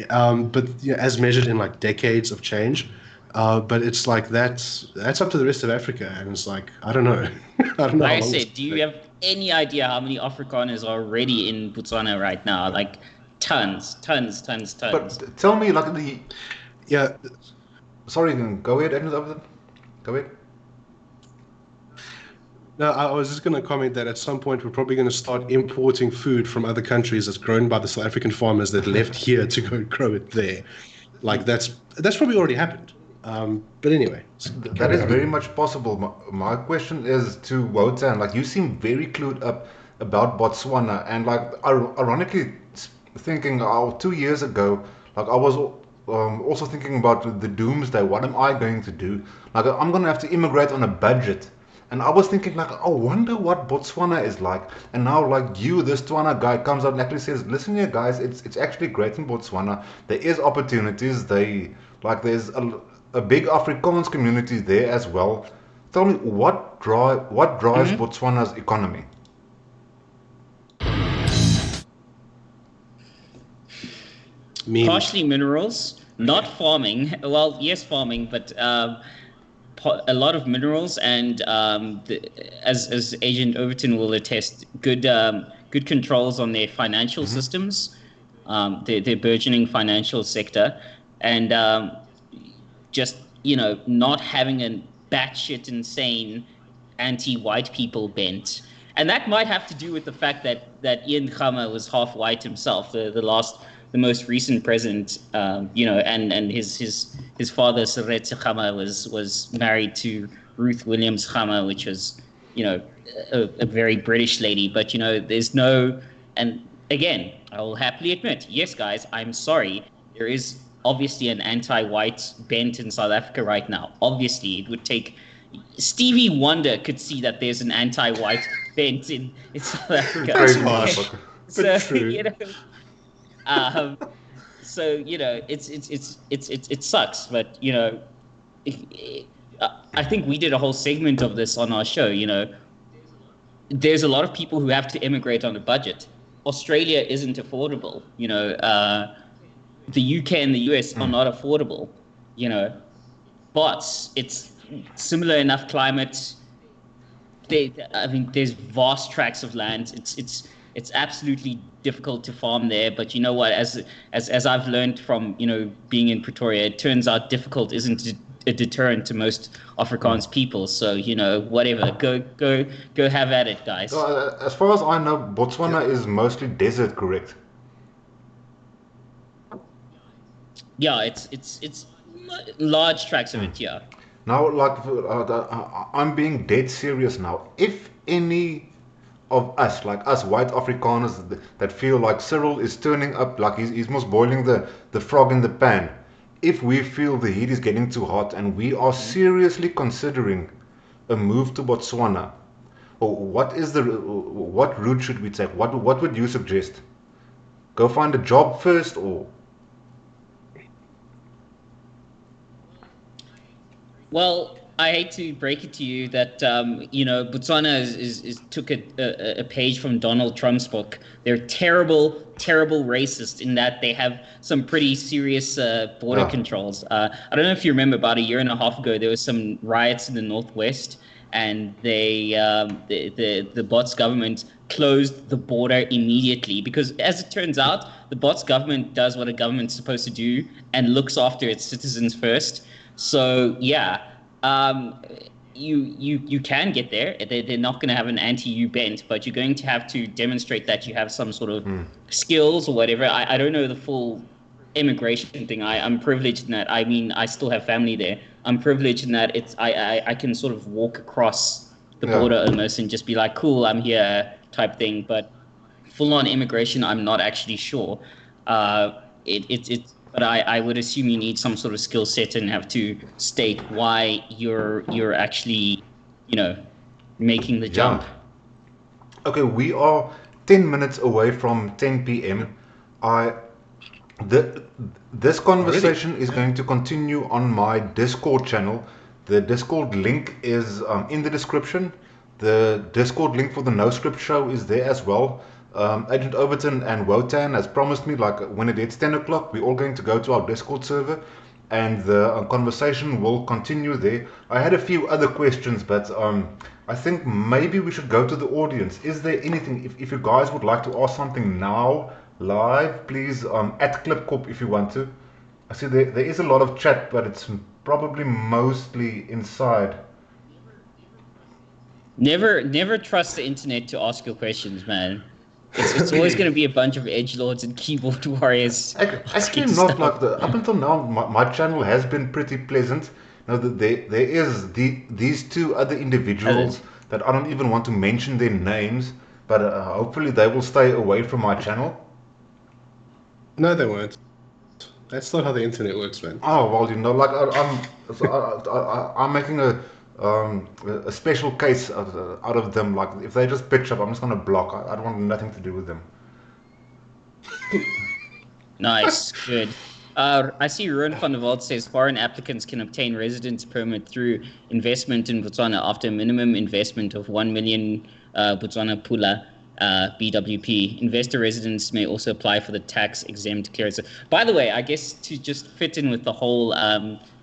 But as measured in like decades of change. But it's like that's up to the rest of Africa, and it's like I don't know, I don't know
Like
how
I
long.
said, do you have any idea how many Afrikaners are already in Botswana right now? Like tons, tons, tons, tons.
But tell me, like the
Yeah,
sorry, go ahead, Agnes, over there. Go ahead.
no, I was just going to comment that at some point we're probably going to start importing food from other countries that's grown by the South African farmers that left here to go grow it there. Like that's probably already happened. But anyway,
That is very much possible. My question is to Wotan. Like, you seem very clued up about Botswana, and like, ironically thinking, 2 years ago, like I was also thinking about the doomsday. What am I going to do? Like, I'm gonna have to immigrate on a budget. And I was thinking, like, I wonder what Botswana is like. And now, like, this Tswana guy comes out and actually says, listen here, guys, it's actually great in Botswana. There is opportunities. There's a big Afrikaans community there as well. Tell me, what drives
Mhm.
Botswana's economy?
Partially minerals, not farming. Well, yes, farming, but a lot of minerals and as Agent Overton will attest, good controls on their financial
Hmm.
systems, their burgeoning financial sector, and just not having a batshit insane anti-white people bent. And that might have to do with the fact that Ian Khama was half white himself, the most recent president, and his father Seretse Khama was married to Ruth Williams Khama, which was a very British lady. But there's no, and again, I will happily admit, yes, guys, I'm sorry, there is obviously an anti-white bent in South Africa right now. Obviously, it would take Stevie Wonder could see that there's an anti-white bent in South Africa.
that's
Crazy
harsh,
motherfucker.
but
So
true.
um, it sucks, but I think we did a whole segment of this on our show. There's a lot of people who have to immigrate on a budget. Australia isn't affordable. The UK and the US are not affordable. You know, but it's similar enough climate. I mean, there's vast tracts of land. It's absolutely difficult to farm there. But you know what? As I've learned from being in Pretoria, it turns out difficult isn't a deterrent to most Afrikaans people. So whatever, go have at it, guys.
As far as I know, Botswana is mostly desert, correct?
Yeah, it's large tracts of it. Yeah.
Now, like, I'm being dead serious now. If any of us, like us white Afrikaners, that feel like Cyril is turning up, like he's most boiling the frog in the pan, if we feel the heat is getting too hot and we are seriously considering a move to Botswana, or what route should we take? What would you suggest? Go find a job first, or
Well, I hate to break it to you that Botswana is took a page from Donald Trump's book. They're terrible, terrible racist in that they have some pretty serious border
yeah,
controls. I don't know if you remember, about a year and a half ago, there was some riots in the northwest, and the Bots government closed the border immediately because, as it turns out, the Bots government does what a government's supposed to do and looks after its citizens first. So yeah, um, you can get there. They're not going to have an anti-you bent, but you're going to have to demonstrate that you have some sort of skills or whatever. I don't know the full immigration thing. I'm privileged in that. I mean, I still have family there. I'm privileged in that I can sort of walk across the
yeah.
border almost and just be like, cool, I'm here type thing. But full on immigration, I'm not actually sure. It's but I would assume you need some sort of skill set and have to state why you're actually, making the jump.
Yeah. Okay, we are 10 minutes away from 10 p.m. I the this
Already?
conversation is going to continue on my Discord channel. The Discord link is in the description. The Discord link for the No Script Show is there as well. Agent Overton and Wotan has promised me, like when it hits 10 o'clock, we're all going to go to our Discord server, and the conversation will continue there. I had a few other questions, but I think maybe we should go to the audience. Is there anything, if you guys would like to ask something now, live, please at Klipkop if you want to. I see there is a lot of chat, but it's probably mostly inside.
Never trust the internet to ask your questions, man. It's always going to be a bunch of edgelords and keyboard warriors.
Actually, not like the up until now. My channel has been pretty pleasant. Now that there is these two other individuals that I don't even want to mention their names, but hopefully they will stay away from my channel.
No, they won't. That's not how the internet works, man.
Oh well, like I'm making a special case out of them. Like if they just pitch up, I'm just gonna block. I don't want nothing to do with them.
Nice, good. I see Ruin van der Walt says foreign applicants can obtain residence permit through investment in Botswana after a minimum investment of 1 million Botswana Pula BWP. Investor residents may also apply for the tax exempt clearance. By the way, I guess to just fit in with the whole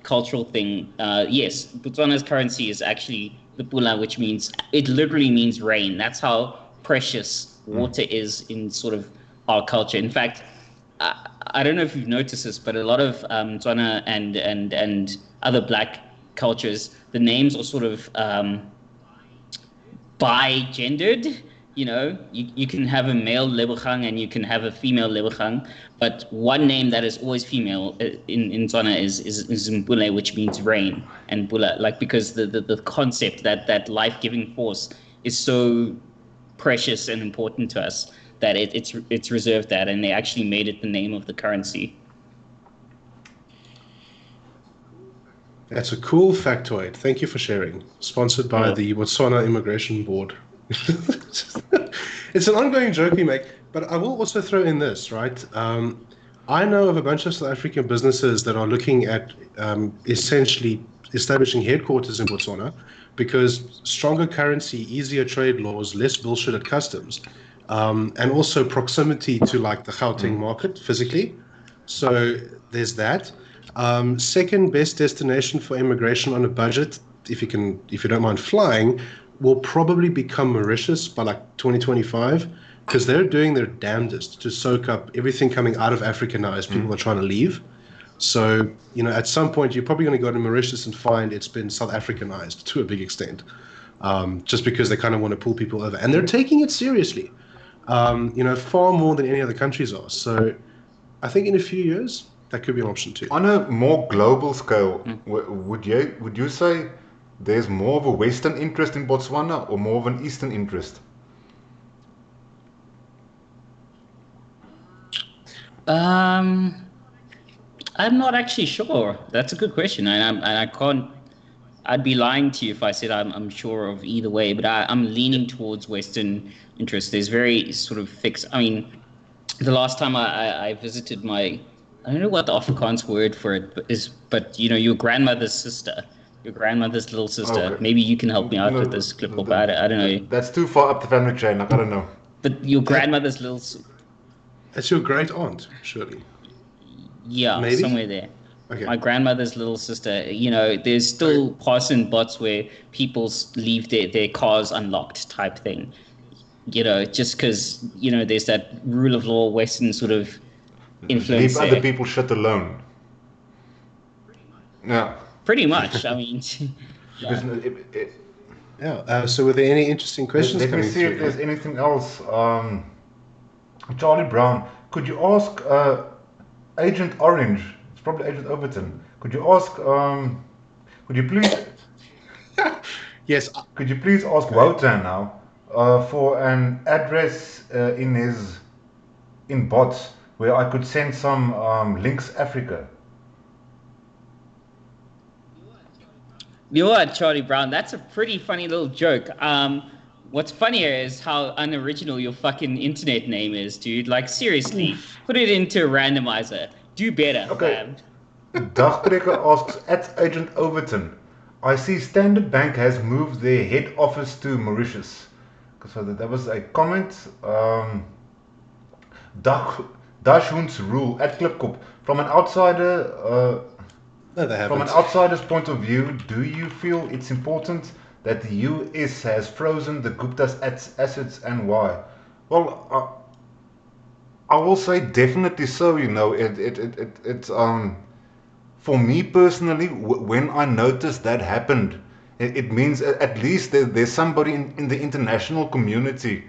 cultural thing, yes, Botswana's currency is actually the Pula, which means it literally means rain. That's how precious water is in sort of our culture. In fact, I don't know if you've noticed this, but a lot of Tswana and other black cultures, the names are sort of bi-gendered. You can have a male Lebogang and you can have a female Lebogang, but one name that is always female in Tswana is Mpule, which means rain, and Pula, like because the concept that life-giving force is so precious and important to us that it's reserved that, and they actually made it the name of the currency.
That's a cool factoid. Thank you for sharing. Sponsored by the Botswana Immigration Board. It's an ongoing joke we make, but I will also throw in this, right? I know of a bunch of South African businesses that are looking at essentially establishing headquarters in Botswana because stronger currency, easier trade laws, less bullshit at customs, and also proximity to like the Gauteng market physically. So there's that. Second best destination for immigration on a budget, if you don't mind flying, will probably become Mauritius by like 2025, because they're doing their damnedest to soak up everything coming out of Africa now as people are trying to leave. So, at some point, you're probably going to go to Mauritius and find it's been South Africanized to a big extent, just because they kind of want to pull people over. And they're taking it seriously, far more than any other countries are. So I think in a few years, that could be an option too.
On a more global scale, would you say there's more of a Western interest in Botswana or more of an Eastern interest?
I'm not actually sure. That's a good question, and I can't. I'd be lying to you if I said I'm sure of either way. But I'm leaning towards Western interest. There's very sort of fixed. I mean, the last time I visited I don't know what the Afrikaans word for it is, but your grandmother's sister. Your grandmother's little sister.
Okay.
Maybe you can help me out with this, Klipkop. I don't know.
That's too far up the family chain. Like, I don't know.
But your grandmother's little...
That's your great aunt, surely.
Yeah,
maybe?
Somewhere there.
Okay.
My grandmother's little sister. There's still parts and bots where people leave their cars unlocked type thing. Just because, there's that rule of law, Western sort of influence.
Leave other people shit alone. Yeah.
Pretty much. I mean,
yeah. So were there any interesting questions
let me
coming
see
through?
if there's anything else. Charlie Brown, could you ask Agent Orange? It's probably Agent Overton. Could you ask? Could you please?
Yes.
Could you please ask Wotan now for an address in bots where I could send some links Africa.
You know what, Charlie Brown? That's a pretty funny little joke. What's funnier is how unoriginal your fucking internet name is, dude. Like, seriously, put it into a randomizer. Do better,
Okay,
fam.
Dagtrekker asks at Agent Overton, I see Standard Bank has moved their head office to Mauritius. So that was a comment. Dashun's rule at Klipkop. From an outsider,
No, they
from an
haven't.
outsider's point of view, do you feel it's important that the US has frozen the Gupta's assets and why? Well, I will say definitely so. You know, it's for me personally, when I noticed that happened, it means at least there's somebody in the international community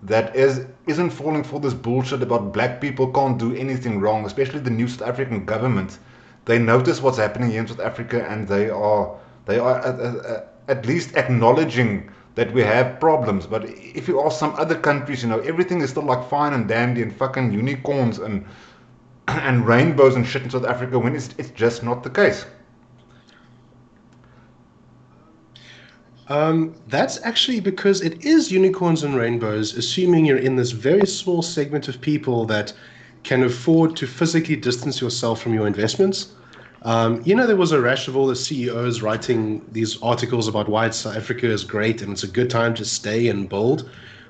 that isn't falling for this bullshit about black people can't do anything wrong, especially the new South African government. They notice what's happening here in South Africa, and they are at least acknowledging that we have problems. But if you ask some other countries, you know, everything is still like fine and dandy and fucking unicorns and and rainbows and shit in South Africa when it's just not the case.
That's actually because it is unicorns and rainbows, assuming you're in this very small segment of people that can afford to physically distance yourself from your investments. There was a rash of all the CEOs writing these articles about why South Africa is great and it's a good time to stay and build.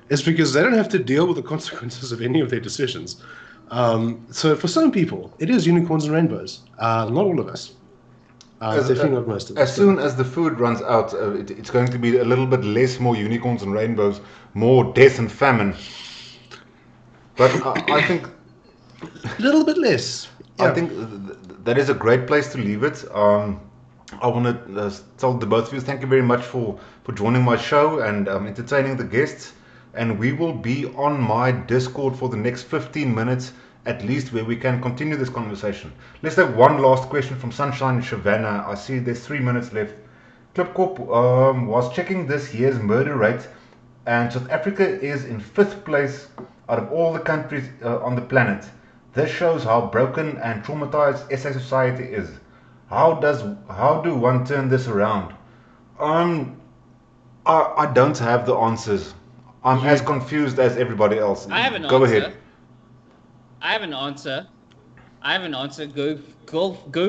It's because they don't have to deal with the consequences of any of their decisions. So for some people, it is unicorns and rainbows. Not all of us.
As
Definitely not most of
as
us. No.
soon as the food runs out, it's going to be a little bit less more unicorns and rainbows, more death and famine. But
A little bit less.
I
Yeah.
think that is a great place to leave it. I want to tell the both of you thank you very much for joining my show and entertaining the guests. And we will be on my Discord for the next 15 minutes at least, where we can continue this conversation. Let's have one last question from Sunshine Shavannah. I see there's 3 minutes left. Klipkop was checking this year's murder rate, and South Africa is in fifth place out of all the countries on the planet. This shows how broken and traumatized SA society is. How do one turn this around? Um, I don't have the answers. I'm as
You
confused as everybody else.
I have an
Go
answer.
ahead.
I have an answer. I have an answer. Go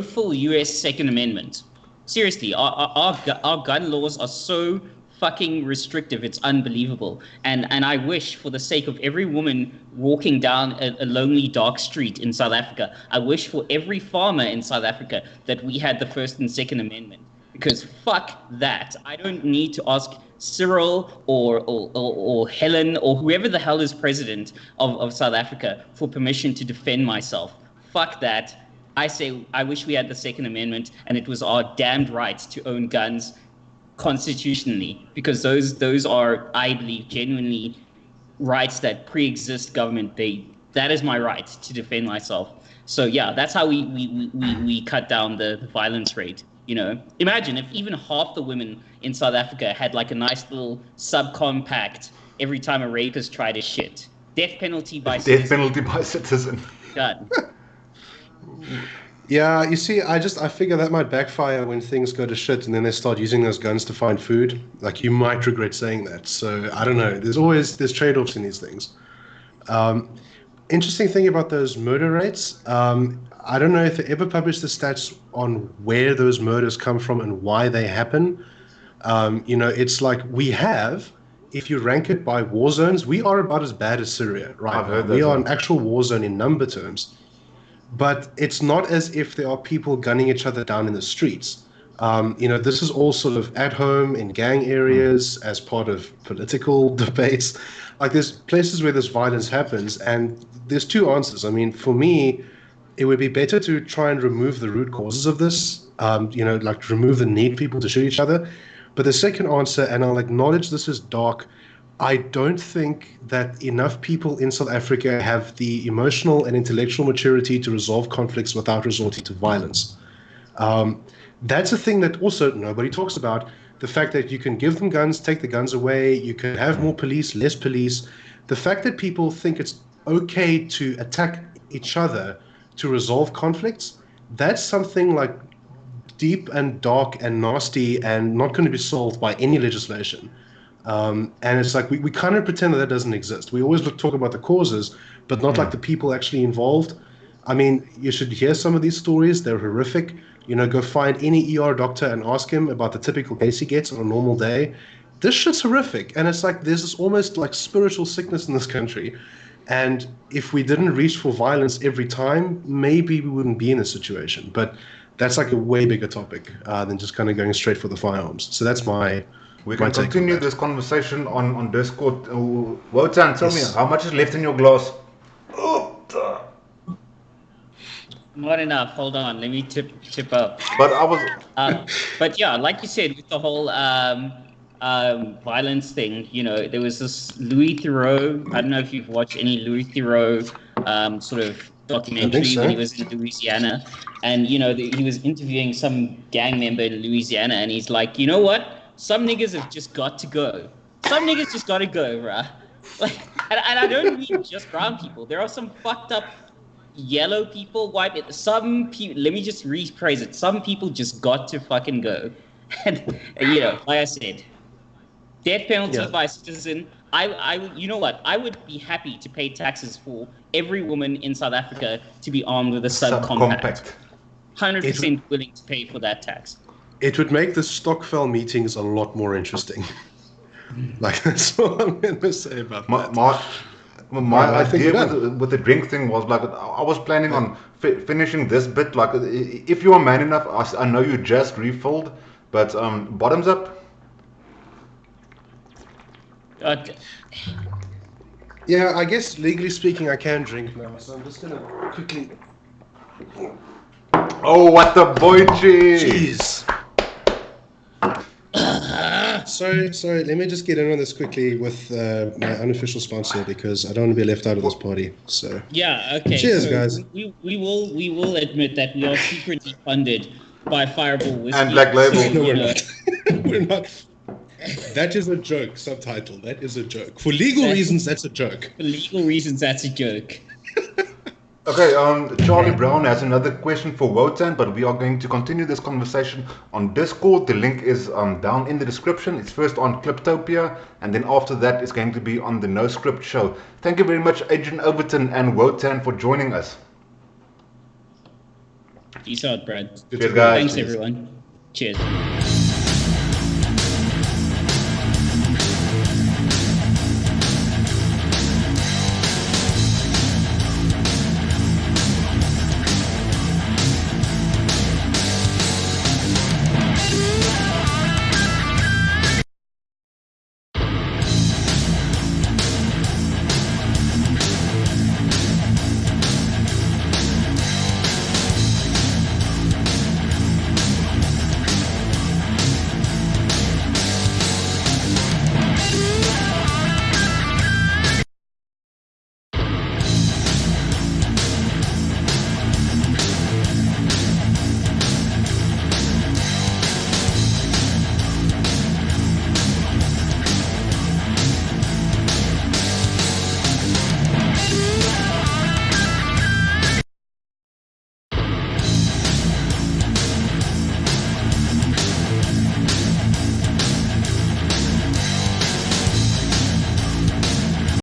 full U.S. Second Amendment. Seriously, our gun laws are so fucking restrictive. It's unbelievable. And I wish, for the sake of every woman walking down a lonely dark street in South Africa, I wish for every farmer in South Africa that we had the First and Second Amendment. Because fuck that. I don't need to ask Cyril or Helen or whoever the hell is president of South Africa for permission to defend myself. Fuck that. I say I wish we had the Second Amendment and it was our damned right to own guns constitutionally, because those are, I believe, genuinely rights that pre-exist government. That is my right to defend myself. So yeah, that's how we cut down the violence rate. Imagine if even half the women in South Africa had like a nice little subcompact every time a rapist tried his shit. Death penalty by
Death
citizen.
penalty by citizen.
Done.
Yeah, you see, I figure that might backfire when things go to shit and then they start using those guns to find food. Like, you might regret saying that. So I don't know. There's trade-offs in these things. Um, Interesting thing about those murder rates. I don't know if they ever published the stats on where those murders come from and why they happen. It's like if you rank it by war zones, we are about as bad as Syria right
I've
now.
heard
We
that.
are
Yeah.
an actual war zone in number terms. But it's not as if there are people gunning each other down in the streets. This is all sort of at home in gang areas as part of political debates. Like, there's places where this violence happens, and there's two answers. I mean, for me, it would be better to try and remove the root causes of this, like remove the need for people to shoot each other. But the second answer, and I'll acknowledge this is dark, I don't think that enough people in South Africa have the emotional and intellectual maturity to resolve conflicts without resorting to violence. Um, that's a thing that also nobody talks about. The fact that you can give them guns, take the guns away, you can have more police, less police. The fact that people think it's okay to attack each other to resolve conflicts, that's something like deep and dark and nasty and not going to be solved by any legislation. And it's like we kind of pretend that doesn't exist. We always talk about the causes, but not like the people actually involved. I mean, you should hear some of these stories. They're horrific. Go find any ER doctor and ask him about the typical case he gets on a normal day. This shit's horrific. And it's like there's this almost like spiritual sickness in this country. And if we didn't reach for violence every time, maybe we wouldn't be in this situation. But that's like a way bigger topic than just kind of going straight for the firearms. So that's my
We
my
can
take on
continue
that.
this conversation on Discord. Wotan, tell me, how much is left in your glass?
Not enough. Hold on. Let me tip up.
But I was...
But yeah, like you said, with the whole violence thing, there was this Louis Theroux. I don't know if you've watched any Louis Theroux sort of documentary
so.
when he was in Louisiana, and he was interviewing some gang member in Louisiana, and he's like, you know what? Some niggas have just got to go. Some niggas just got to go, bruh. Like, and I don't mean just brown people. There are some fucked up yellow people, white people. Some people. Let me just rephrase it. Some people just got to fucking go. And like I said, death penalty by citizen. You know what? I would be happy to pay taxes for every woman in South Africa to be armed with a subcompact. 100% willing to pay for that tax.
It would make the Stockfell meetings a lot more interesting. Like, that's all I'm going to say about that.
My idea with the drink thing was like, I was planning on finishing this bit. Like, if you are man enough, I know you just refilled, but bottoms up.
Yeah, I guess legally speaking, I can drink now, so I'm just going to quickly...
Oh, what the boy,
Jeez. So let me just get in on this quickly with my unofficial sponsor, because I don't want to be left out of this party. So
yeah, okay.
Cheers, guys.
We will admit that we are secretly funded by Fireball Whiskey
and Black Label.
So,
No, we're not. We're not. That is a joke. Subtitle. That is a joke. For legal reasons, that's a joke.
For legal reasons, that's a joke.
Okay, Charlie Brown has another question for Wotan, but we are going to continue this conversation on Discord. The link is down in the description. It's first on Cliptopia, and then after that it's going to be on the No Script show. Thank you very much, Adrian Overton and Wotan, for joining us.
Peace out, Brad.
Cheers, guys.
Thanks, everyone. Cheers.